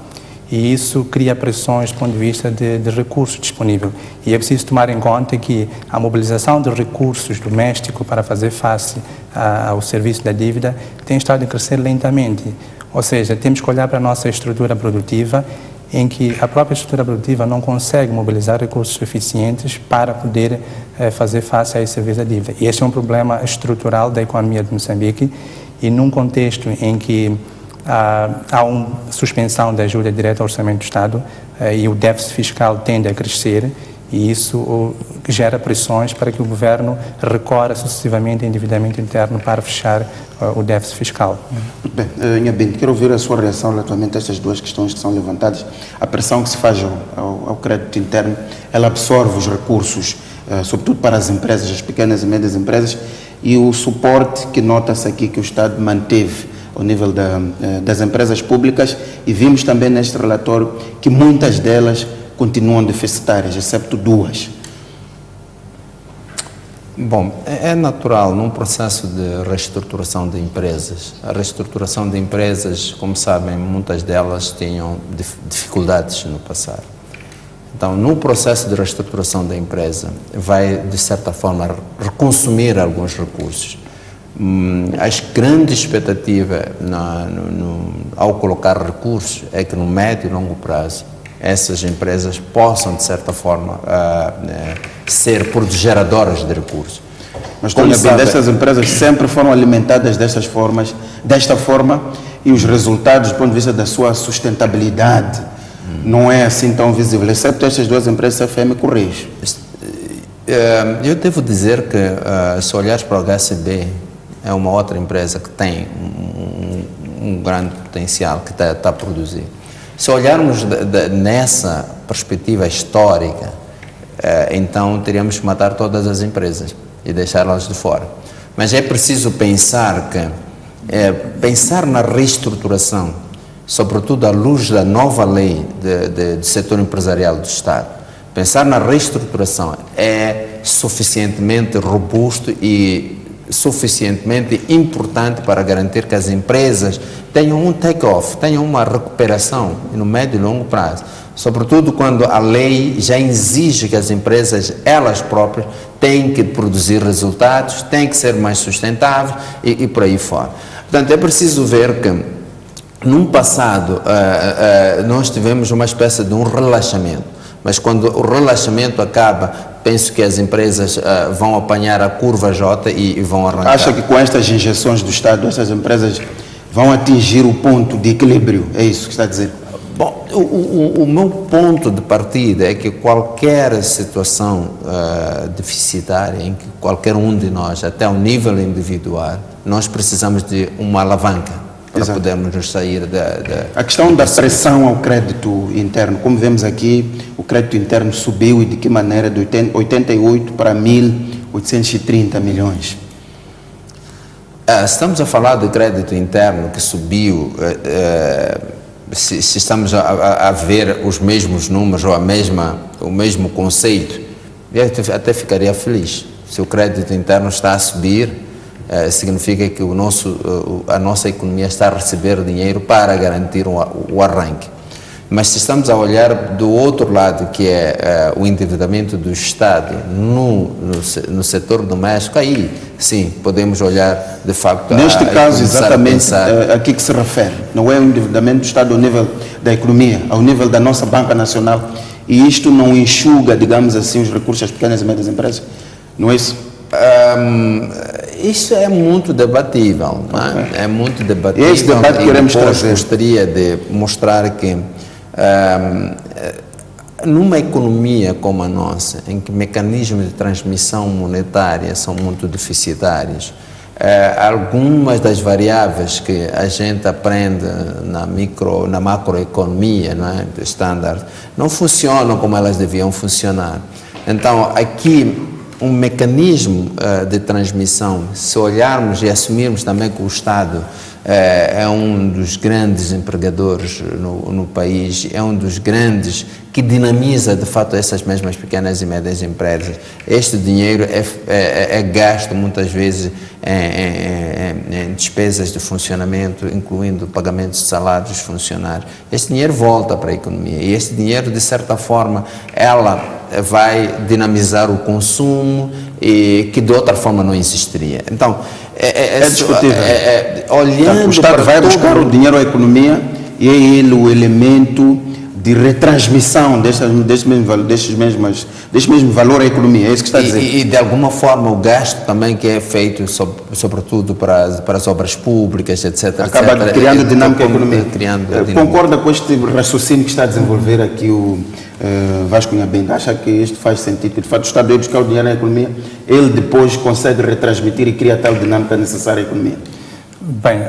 E isso cria pressões do ponto de vista de recursos disponíveis. E é preciso tomar em conta que a mobilização de recursos domésticos para fazer face ao serviço da dívida tem estado a crescer lentamente. Ou seja, temos que olhar para a nossa estrutura produtiva, em que a própria estrutura produtiva não consegue mobilizar recursos suficientes para poder fazer face a esse serviço da dívida. E este é um problema estrutural da economia de Moçambique, e num contexto em que há uma suspensão da ajuda direta ao orçamento do Estado e o déficit fiscal tende a crescer, e isso gera pressões para que o governo recorra sucessivamente ao endividamento interno para fechar o déficit fiscal. Muito bem. Inha Bento, quero ouvir a sua reação relativamente a estas duas questões que são levantadas. A pressão que se faz ao crédito interno, ela absorve os recursos, sobretudo para as empresas, as pequenas e médias empresas, e o suporte que nota-se aqui que o Estado manteve ao nível das empresas públicas, e vimos também neste relatório que muitas delas continuam deficitárias, exceto duas. Bom, é natural num processo de reestruturação de empresas. A reestruturação de empresas, como sabem, muitas delas tinham dificuldades no passado. Então, no processo de reestruturação da empresa, vai, de certa forma, reconsumir alguns recursos. A grande expectativa ao colocar recursos é que no médio e longo prazo essas empresas possam, de certa forma, ser geradoras de recursos. Mas, Dona Bento, essas empresas sempre foram alimentadas desta forma, e os resultados, do ponto de vista da sua sustentabilidade, não é assim tão visível, exceto estas duas empresas, CFM e Correios. Eu devo dizer que, se olhares para o HCB, é uma outra empresa que tem um grande potencial, que está a produzir. Se olharmos nessa perspectiva histórica, então teríamos que matar todas as empresas e deixá-las de fora. Mas é preciso pensar pensar na reestruturação, sobretudo à luz da nova lei do setor empresarial do Estado. Pensar na reestruturação é suficientemente robusto e suficientemente importante para garantir que as empresas tenham um take-off, tenham uma recuperação no médio e longo prazo, sobretudo quando a lei já exige que as empresas, elas próprias, têm que produzir resultados, têm que ser mais sustentáveis e por aí fora. Portanto, é preciso ver que, num passado, nós tivemos uma espécie de um relaxamento. Mas quando o relaxamento acaba, penso que as empresas vão apanhar a curva J e vão arrancar. Acha que com estas injeções do Estado, essas empresas vão atingir o ponto de equilíbrio? É isso que está a dizer? Bom, o meu ponto de partida é que qualquer situação deficitária em que qualquer um de nós, até ao nível individual, nós precisamos de uma alavanca para podermos nos sair A questão da pressão ao crédito interno, como vemos aqui, o crédito interno subiu, e de que maneira? De 88 para 1.830 milhões. Estamos a falar de crédito interno que subiu, se estamos a ver os mesmos números ou o mesmo conceito, eu até ficaria feliz. Se o crédito interno está a subir, significa que a nossa economia está a receber dinheiro para garantir o arranque. Mas se estamos a olhar do outro lado, que é o endividamento do Estado no setor doméstico, aí sim, podemos olhar de facto... Neste caso, exatamente a que se refere. Não é o endividamento do Estado ao nível da economia, ao nível da nossa Banca Nacional. E isto não enxuga, digamos assim, os recursos das pequenas e médias empresas? Não é isso? Isso é muito debatível. É muito debatível. Esse debate queremos trazer. Gostaria de mostrar que numa economia como a nossa, em que mecanismos de transmissão monetária são muito deficitários, algumas das variáveis que a gente aprende na macroeconomia, não é, de standard, não funcionam como elas deviam funcionar. Então, aqui, um mecanismo de transmissão, se olharmos e assumirmos também que o Estado é um dos grandes empregadores no país, é um dos grandes que dinamiza de fato essas mesmas pequenas e médias empresas. Este dinheiro é gasto muitas vezes em despesas de funcionamento, incluindo pagamentos de salários dos funcionários. Este dinheiro volta para a economia e este dinheiro, de certa forma, ela vai dinamizar o consumo e que de outra forma não existiria. Então, é discutível. Olhando o Estado vai buscar o dinheiro à economia e é ele o elemento de retransmissão deste mesmo valor à economia, é isso que está a dizer. E de alguma forma o gasto também que é feito, sobretudo para as obras públicas, etc. Acaba criando dinâmica à economia. Dinâmica. Concorda com este raciocínio que está a desenvolver aqui o Vasco Nhambinga? Acha que isto faz sentido? Que de fato o Estado deve buscar o dinheiro na economia, ele depois consegue retransmitir e criar tal dinâmica necessária à economia? Bem,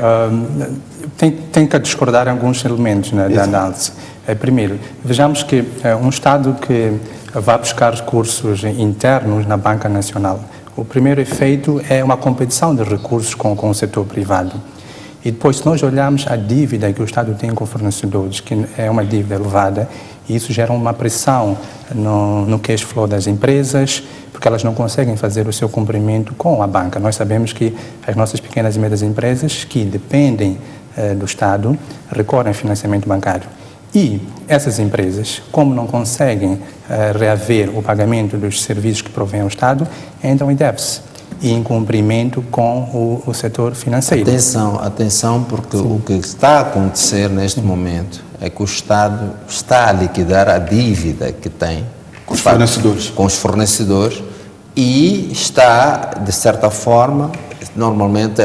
tem que discordar alguns elementos da análise. Primeiro, vejamos que um Estado que vai buscar recursos internos na Banca Nacional, o primeiro efeito é uma competição de recursos com o setor privado. E depois, se nós olharmos a dívida que o Estado tem com fornecedores, que é uma dívida elevada, isso gera uma pressão no cash flow das empresas, porque elas não conseguem fazer o seu cumprimento com a banca. Nós sabemos que as nossas pequenas e médias empresas, que dependem do Estado, recorrem ao financiamento bancário. E essas empresas, como não conseguem reaver o pagamento dos serviços que provém ao Estado, entram em déficit e em cumprimento com o setor financeiro. Atenção, porque o que está a acontecer neste momento é que o Estado está a liquidar a dívida que tem com os fornecedores e está, de certa forma, normalmente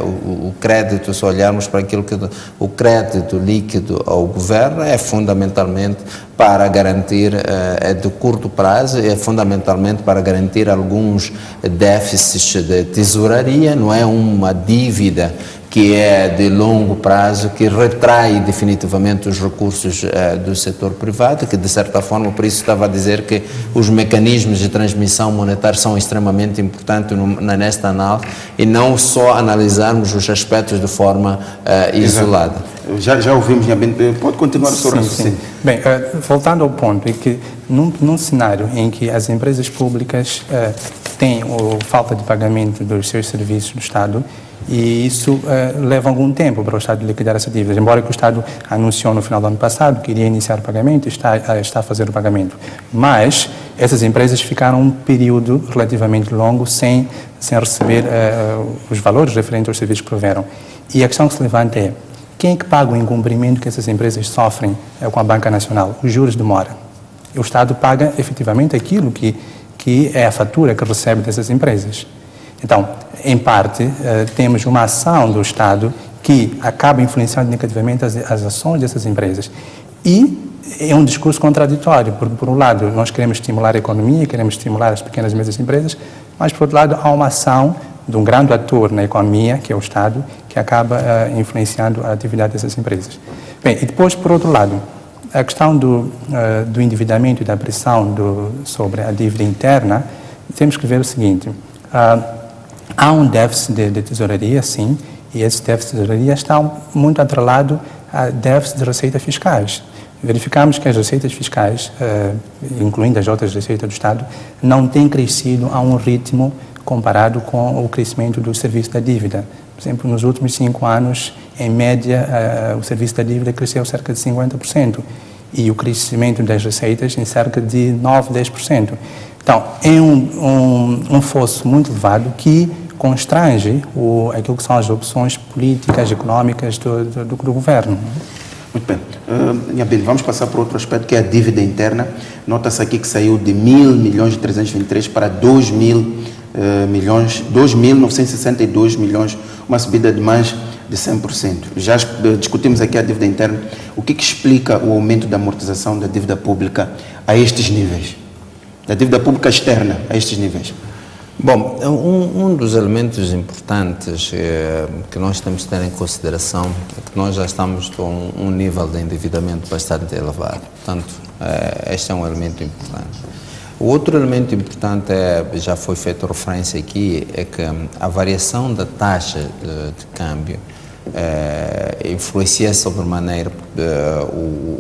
o crédito, se olharmos para aquilo que o crédito líquido ao governo é fundamentalmente para garantir, é de curto prazo, é fundamentalmente para garantir alguns déficits de tesouraria, não é uma dívida que é de longo prazo, que retrai definitivamente os recursos do setor privado, que de certa forma, por isso estava a dizer que os mecanismos de transmissão monetária são extremamente importantes nesta análise e não só analisarmos os aspectos de forma isolada. Já ouvimos, pode continuar o seu raciocínio. Bem, voltando ao ponto, é que num cenário em que as empresas públicas têm falta de pagamento dos seus serviços do Estado, e isso leva algum tempo para o Estado liquidar essa dívida, embora que o Estado anunciou no final do ano passado que iria iniciar o pagamento, está a fazer o pagamento. Mas essas empresas ficaram um período relativamente longo sem receber os valores referentes aos serviços que proveram. E a questão que se levanta é, quem é que paga o incumprimento que essas empresas sofrem com a Banca Nacional? Os juros de mora. O Estado paga efetivamente aquilo que é a fatura que recebe dessas empresas. Então, em parte, temos uma ação do Estado que acaba influenciando negativamente as ações dessas empresas. E é um discurso contraditório. Por um lado, nós queremos estimular a economia, queremos estimular as pequenas e médias empresas, mas, por outro lado, há uma ação de um grande ator na economia, que é o Estado, que acaba influenciando a atividade dessas empresas. Bem, e depois, por outro lado, a questão do endividamento e da pressão sobre a dívida interna, temos que ver o seguinte. Há um déficit de tesouraria, sim, e esse déficit de tesouraria está muito atrelado a déficit de receitas fiscais. verificamos que as receitas fiscais, incluindo as outras receitas do Estado, não têm crescido a um ritmo comparado com o crescimento do serviço da dívida. Por exemplo, nos últimos 5 anos, em média, o serviço da dívida cresceu cerca de 50% e o crescimento das receitas em cerca de 9%, 10%. Então, é um fosso muito elevado que constrange aquilo que são as opções políticas, económicas do governo. Muito bem. Nhabil, vamos passar para outro aspecto, que é a dívida interna. Nota-se aqui que saiu de 1.323 para 2.962 milhões, uma subida de mais de 100%. Já discutimos aqui a dívida interna. O que explica o aumento da amortização da dívida pública a estes níveis? Da dívida pública externa a estes níveis? Bom, um dos elementos importantes que nós temos que ter em consideração é que nós já estamos com um nível de endividamento bastante elevado. Portanto, este é um elemento importante. O outro elemento importante, já foi feita referência aqui, é que a variação da taxa de câmbio influencia sobremaneira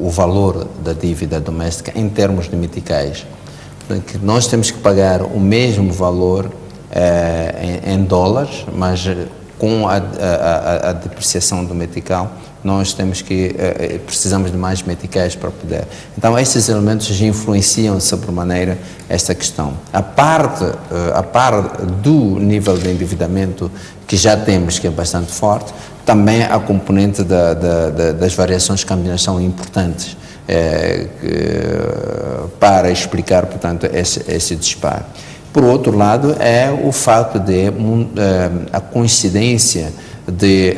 o valor da dívida doméstica em termos de meticais. Que nós temos que pagar o mesmo valor em dólares, mas com a depreciação do metical, nós temos precisamos de mais meticais para poder. Então, estes elementos já influenciam sobremaneira esta questão. A par do nível de endividamento que já temos, que é bastante forte, também a componente das variações cambiais são importantes. Para explicar, portanto, esse disparo. Por outro lado, é o fato de a coincidência de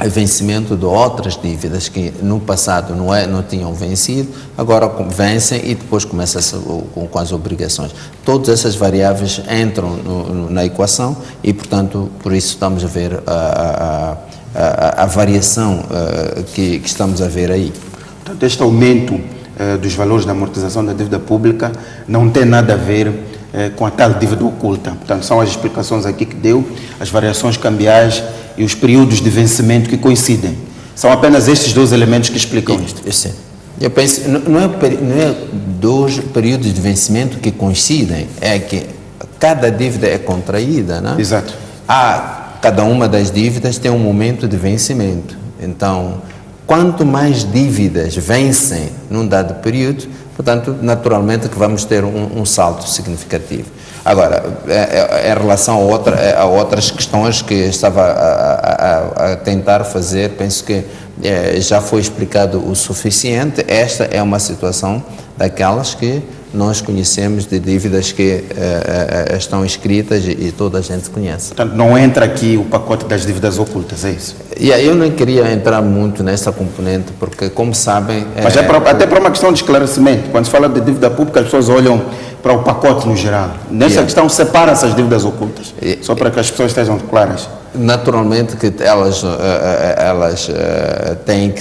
vencimento de outras dívidas que no passado não tinham vencido, agora vencem e depois começa com as obrigações. Todas essas variáveis entram na equação e, portanto, por isso estamos a ver a variação que estamos a ver aí. Portanto, este aumento dos valores da amortização da dívida pública não tem nada a ver com a tal dívida oculta. Portanto, são as explicações aqui que deu, as variações cambiais e os períodos de vencimento que coincidem. São apenas estes dois elementos que explicam isto. Sim. Eu penso, não é dois períodos de vencimento que coincidem, é que cada dívida é contraída, né? Exato. Cada uma das dívidas tem um momento de vencimento. Então, quanto mais dívidas vencem num dado período, portanto, naturalmente que vamos ter um salto significativo. Agora, em relação a outras questões que estava a tentar fazer, penso que já foi explicado o suficiente. Esta é uma situação daquelas que nós conhecemos, de dívidas que estão escritas e toda a gente conhece. Portanto, não entra aqui o pacote das dívidas ocultas, é isso? Eu não queria entrar muito nessa componente, porque, como sabem... Mas até para uma questão de esclarecimento, quando se fala de dívida pública, as pessoas olham para o pacote no geral. Nessa questão, separa-se as dívidas ocultas, só para que as pessoas estejam claras. Naturalmente que elas têm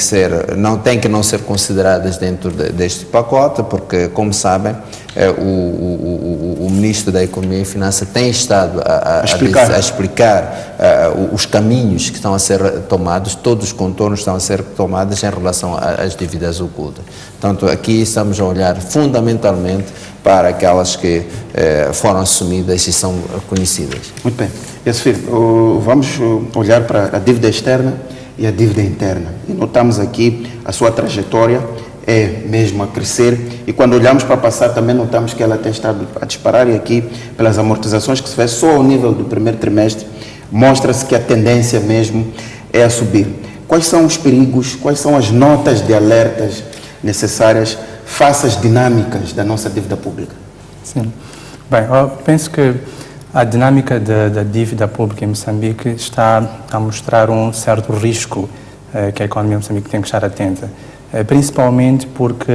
que não ser consideradas dentro deste pacote, porque, como sabem, o Ministro da Economia e Finanças tem estado a explicar os caminhos que estão a ser tomados, todos os contornos estão a ser tomados em relação às dívidas ocultas. Portanto, aqui estamos a olhar fundamentalmente para aquelas que foram assumidas e são conhecidas. Muito bem. Yasfir, vamos olhar para a dívida externa e a dívida interna. E notamos aqui a sua trajetória é mesmo a crescer, e quando olhamos para o passado também notamos que ela tem estado a disparar, e aqui, pelas amortizações que se fez só ao nível do primeiro trimestre, mostra-se que a tendência mesmo é a subir. Quais são os perigos, quais são as notas de alertas necessárias face às dinâmicas da nossa dívida pública? Sim. Bem, eu penso que a dinâmica da dívida pública em Moçambique está a mostrar um certo risco que a economia de Moçambique tem que estar atenta. Principalmente porque,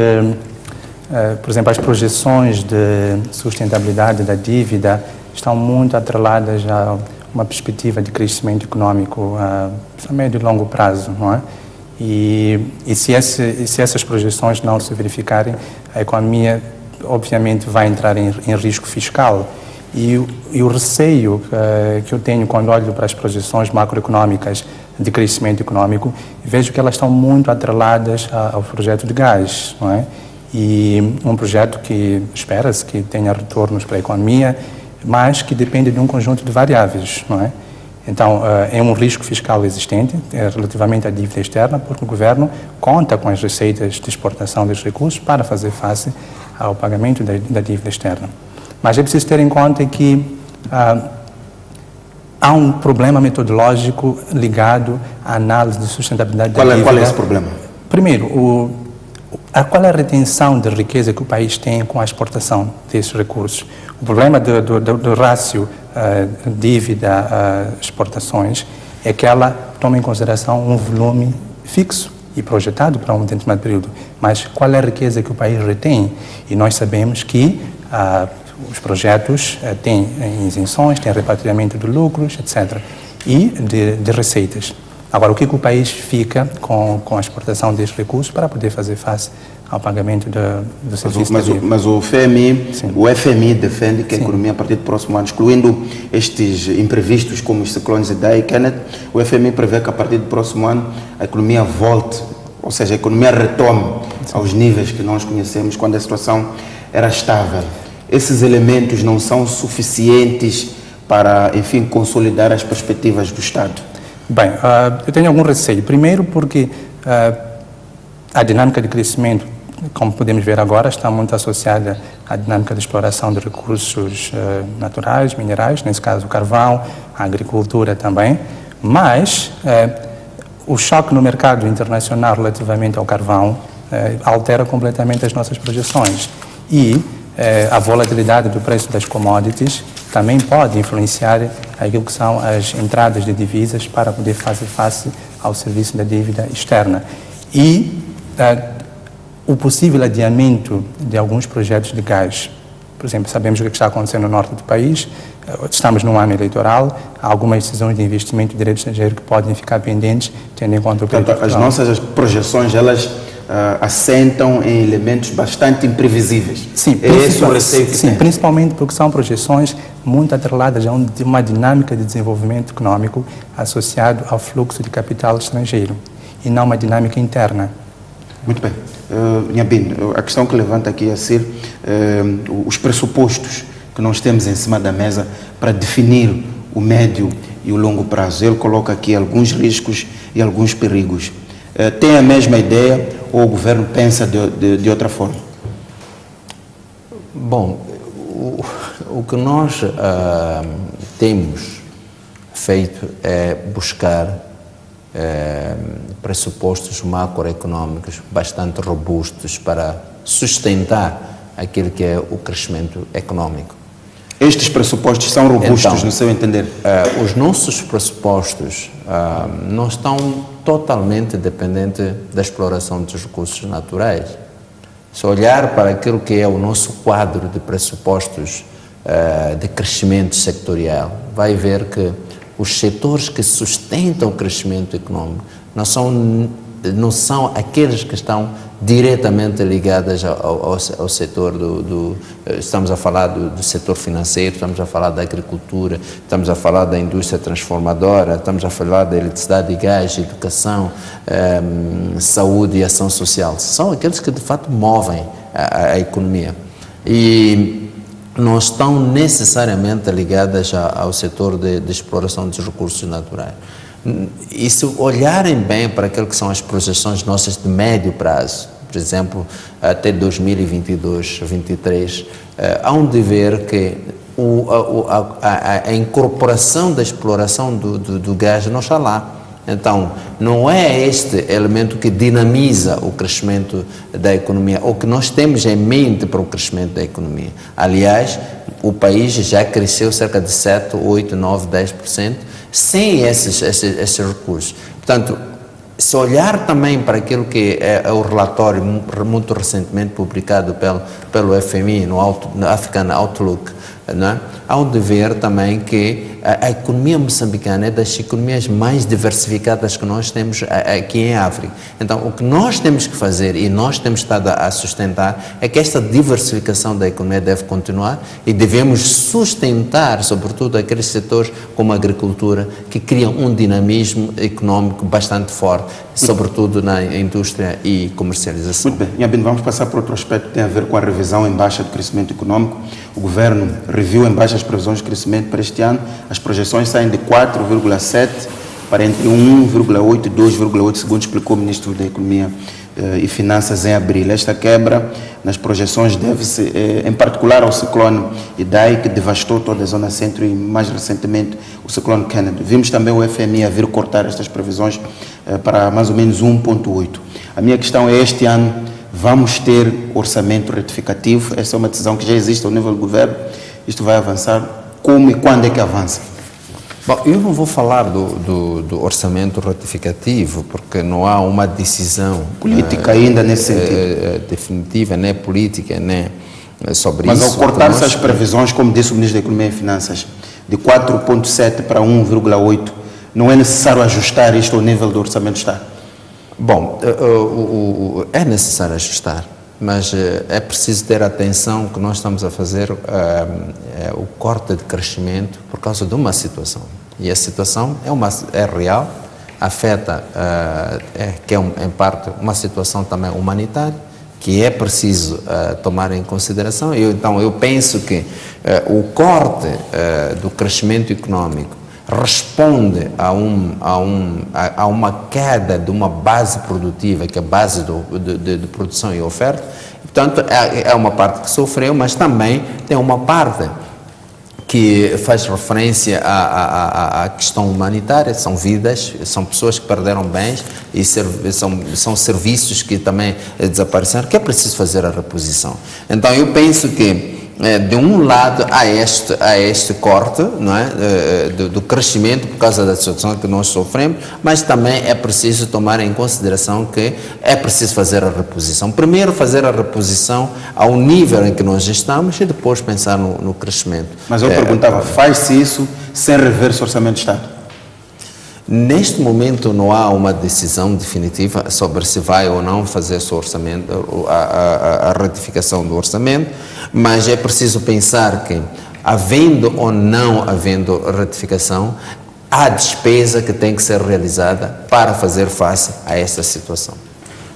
por exemplo, as projeções de sustentabilidade da dívida estão muito atreladas a uma perspectiva de crescimento econômico a médio e longo prazo, não é? E se essas projeções não se verificarem, a economia obviamente vai entrar em risco fiscal. E o receio que eu tenho quando olho para as projeções macroeconómicas de crescimento econômico, vejo que elas estão muito atreladas ao projeto de gás, não é? E um projeto que espera-se que tenha retornos para a economia, mas que depende de um conjunto de variáveis, não é? Então, é um risco fiscal existente relativamente à dívida externa, porque o governo conta com as receitas de exportação dos recursos para fazer face ao pagamento da dívida externa. Mas é preciso ter em conta que há um problema metodológico ligado à análise de sustentabilidade da dívida. Qual é esse problema? Primeiro, qual é a retenção de riqueza que o país tem com a exportação desses recursos? O problema do rácio dívida-exportações é que ela toma em consideração um volume fixo e projetado para um determinado período. Mas qual é a riqueza que o país retém? E nós sabemos que os projetos têm isenções, têm repatriamento de lucros, etc. E de receitas. Agora, o que o país fica com a exportação desses recursos para poder fazer face ao pagamento do serviço da dívida? Mas o FMI defende que a economia, a partir do próximo ano, excluindo estes imprevistos como os ciclones Idai e Kenneth, o FMI prevê que a partir do próximo ano a economia volte, ou seja, a economia retome aos níveis que nós conhecemos quando a situação era estável. Esses elementos não são suficientes para, enfim, consolidar as perspectivas do Estado? Bem, eu tenho algum receio. Primeiro porque a dinâmica de crescimento, como podemos ver agora, está muito associada à dinâmica de exploração de recursos naturais, minerais, nesse caso o carvão, a agricultura também, mas o choque no mercado internacional relativamente ao carvão altera completamente as nossas projeções e a volatilidade do preço das commodities também pode influenciar aquilo que são as entradas de divisas para poder fazer face ao serviço da dívida externa. E o possível adiamento de alguns projetos de gás. Por exemplo, sabemos o que está acontecendo no norte do país, estamos num ano eleitoral, há algumas decisões de investimento de direito estrangeiro que podem ficar pendentes, tendo em conta o que... Portanto, as nossas projeções, elas assentam em elementos bastante imprevisíveis. Sim, principalmente porque são projeções muito atreladas a uma dinâmica de desenvolvimento econômico associado ao fluxo de capital estrangeiro e não uma dinâmica interna. Muito bem. Nhambine, a questão que levanta aqui é ser os pressupostos que nós temos em cima da mesa para definir o médio e o longo prazo. Ele coloca aqui alguns riscos e alguns perigos. Tem a mesma ideia ou o governo pensa de outra forma? Bom, o que nós temos feito é buscar pressupostos macroeconômicos bastante robustos para sustentar aquilo que é o crescimento econômico. Estes pressupostos são robustos, então, no seu entender? Os nossos pressupostos não estão totalmente dependentes da exploração dos recursos naturais. Se olhar para aquilo que é o nosso quadro de pressupostos de crescimento sectorial, vai ver que os setores que sustentam o crescimento econômico não são aqueles que estão diretamente ligados ao setor estamos a falar do setor financeiro, estamos a falar da agricultura, estamos a falar da indústria transformadora, estamos a falar da eletricidade e gás, educação, saúde e ação social. São aqueles que de fato movem a economia e não estão necessariamente ligadas ao setor de exploração dos recursos naturais. E se olharem bem para aquilo que são as projeções nossas de médio prazo, por exemplo, até 2022, 2023, hão de ver que a incorporação da exploração do gás não está lá. Então, não é este elemento que dinamiza o crescimento da economia, ou que nós temos em mente para o crescimento da economia. Aliás, o país já cresceu cerca de 7, 8, 9, 10%, sem esses recursos. Portanto, se olhar também para aquilo que é o relatório muito recentemente publicado pelo FMI, no African Outlook, não é? ao de ver também que a economia moçambicana é das economias mais diversificadas que nós temos aqui em África. Então, o que nós temos que fazer, e nós temos estado a sustentar, é que esta diversificação da economia deve continuar e devemos sustentar, sobretudo, aqueles setores como a agricultura, que criam um dinamismo econômico bastante forte, sobretudo na indústria e comercialização. Muito bem, Inhabine, vamos passar para outro aspecto que tem a ver com a revisão em baixa de crescimento econômico. O governo reviu em baixa as previsões de crescimento para este ano. As projeções saem de 4,7 para entre 1,8 e 2,8, segundo explicou o Ministro da Economia e Finanças em abril. Esta quebra nas projeções deve-se, em particular, ao ciclone Idai, que devastou toda a zona centro, e mais recentemente o ciclone Kennedy. Vimos também o FMI a vir cortar estas previsões para mais ou menos 1,8. A minha questão é, este ano vamos ter orçamento retificativo? Essa é uma decisão que já existe ao nível do governo. Isto vai avançar? Como e quando é que avança? Bom, eu não vou falar do orçamento retificativo, porque não há uma decisão política ainda nesse sentido, definitiva, nem política, nem sobre isso. Mas ao cortar-se as previsões, como disse o Ministro da Economia e Finanças, de 4,7 para 1,8, não é necessário ajustar isto ao nível do Orçamento do Estado? Bom, é necessário ajustar, mas é preciso ter atenção que nós estamos a fazer o corte de crescimento por causa de uma situação. E a situação é real, afeta, que é em parte uma situação também humanitária, que é preciso tomar em consideração. Então, eu penso que o corte do crescimento econômico responde a uma queda de uma base produtiva, que é a base de produção e oferta. Portanto, é uma parte que sofreu, mas também tem uma parte que faz referência à questão humanitária. São vidas, são pessoas que perderam bens e são serviços que também desapareceram, que é preciso fazer a reposição. Então, eu penso que de um lado há este corte, não é, do crescimento por causa da situação que nós sofremos, mas também é preciso tomar em consideração que é preciso fazer a reposição. Primeiro fazer a reposição ao nível em que nós estamos e depois pensar no crescimento. Mas eu perguntava, faz-se isso sem rever-se o Orçamento do Estado? Neste momento não há uma decisão definitiva sobre se vai ou não fazer o orçamento, a ratificação do orçamento, mas é preciso pensar que, havendo ou não havendo ratificação, há despesa que tem que ser realizada para fazer face a esta situação.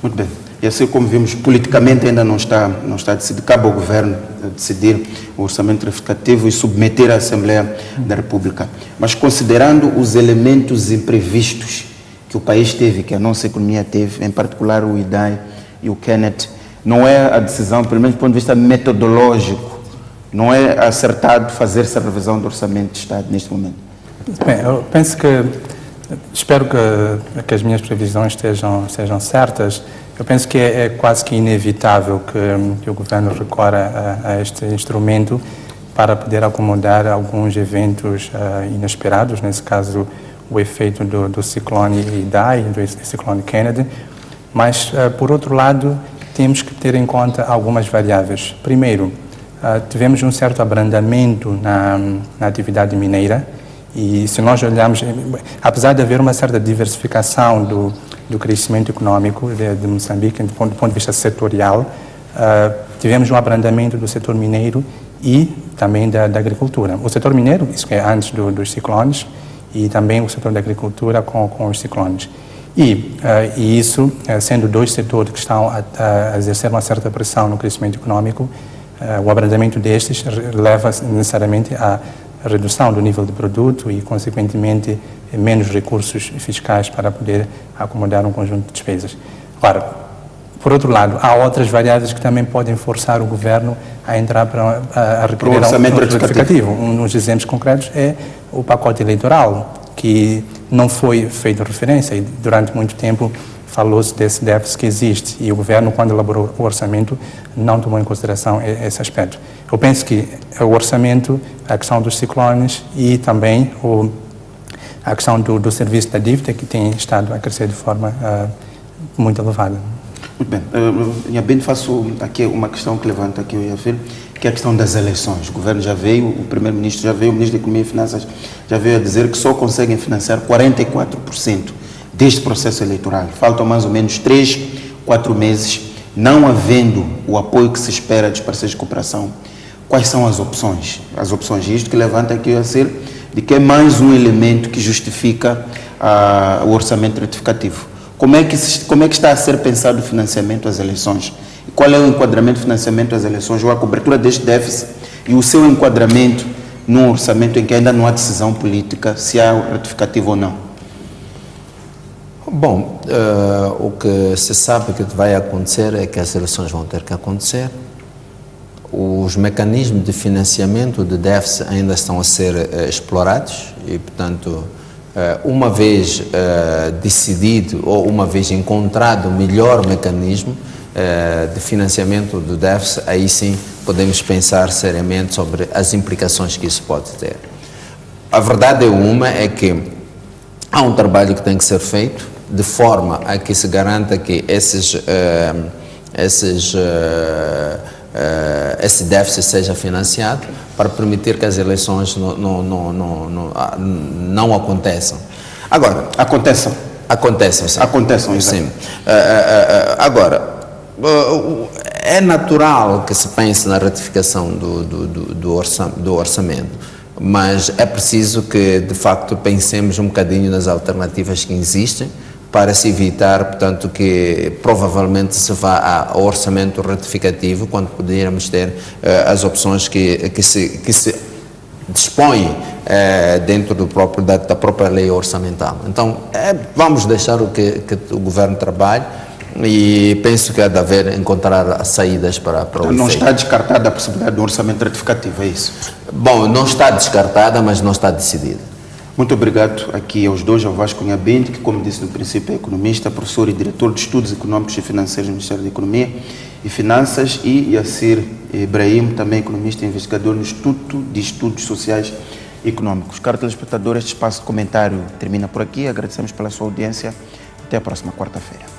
Muito bem. E assim como vimos, politicamente ainda não está decidido, cabe ao governo decidir o orçamento retificativo e submeter à Assembleia da República. Mas considerando os elementos imprevistos que o país teve, que a nossa economia teve, em particular o Idai e o Kennedy, não é a decisão, pelo menos do ponto de vista metodológico, não é acertado fazer-se a revisão do orçamento de Estado neste momento? Bem, eu penso espero que as minhas previsões sejam certas. Eu penso que é quase que inevitável que o governo recorra a este instrumento para poder acomodar alguns eventos inesperados, nesse caso o efeito do ciclone Idai, do ciclone Kennedy, mas, por outro lado, temos que ter em conta algumas variáveis. Primeiro, tivemos um certo abrandamento na atividade mineira, e se nós olharmos, apesar de haver uma certa diversificação do crescimento econômico de Moçambique, do ponto de vista setorial, tivemos um abrandamento do setor mineiro e também da agricultura. O setor mineiro, isso que é antes dos ciclones, e também o setor da agricultura com os ciclones. E isso, sendo dois setores que estão a exercer uma certa pressão no crescimento econômico, o abrandamento destes leva necessariamente à redução do nível de produto e, consequentemente, menos recursos fiscais para poder acomodar um conjunto de despesas. Claro, por outro lado, há outras variáveis que também podem forçar o governo a entrar a requerer um orçamento retificativo. Um dos exemplos concretos é o pacote eleitoral, que não foi feito referência e durante muito tempo falou-se desse déficit que existe e o governo, quando elaborou o orçamento, não tomou em consideração esse aspecto. Eu penso que o orçamento, a questão dos ciclones e também a questão do serviço da dívida, que tem estado a crescer de forma muito elevada. Muito bem. Inhabine, faço aqui uma questão que levanta aqui o Iafir, que é a questão das eleições. O governo já veio, o primeiro-ministro já veio, o ministro da Economia e Finanças já veio a dizer que só conseguem financiar 44% deste processo eleitoral. Faltam mais ou menos 3, 4 meses, não havendo o apoio que se espera dos parceiros de cooperação. Quais são as opções? As opções, isto que levanta aqui a ser de que é mais um elemento que justifica o orçamento retificativo. Como é que está a ser pensado o financiamento às eleições? Qual é o enquadramento do financiamento às eleições ou a cobertura deste déficit e o seu enquadramento num orçamento em que ainda não há decisão política se há retificativo ou não? Bom, o que se sabe que vai acontecer é que as eleições vão ter que acontecer. Os mecanismos de financiamento de déficit ainda estão a ser explorados e, portanto, uma vez decidido ou uma vez encontrado o melhor mecanismo de financiamento do déficit, aí sim podemos pensar seriamente sobre as implicações que isso pode ter. A verdade é que há um trabalho que tem que ser feito de forma a que se garanta que esse déficit seja financiado para permitir que as eleições não aconteçam. Agora, aconteçam, sim. Agora, é natural que se pense na ratificação do orçamento, mas é preciso que, de facto, pensemos um bocadinho nas alternativas que existem para se evitar, portanto, que provavelmente se vá ao orçamento retificativo, quando poderíamos ter as opções que se dispõem dentro da própria lei orçamental. Então, vamos deixar que o Governo trabalhe e penso que há de encontrar saídas para o Não efeito. está descartada a possibilidade de um orçamento retificativo, é isso? Bom, não está descartada, mas não está decidida. Muito obrigado aqui aos dois, ao Vasco Nhabente, que, como disse no princípio, é economista, professor e diretor de Estudos Econômicos e Financeiros do Ministério da Economia e Finanças, e Yassir Ibrahim, também economista e investigador no Instituto de Estudos Sociais e Econômicos. Caro telespectador, este espaço de comentário termina por aqui. Agradecemos pela sua audiência. Até a próxima quarta-feira.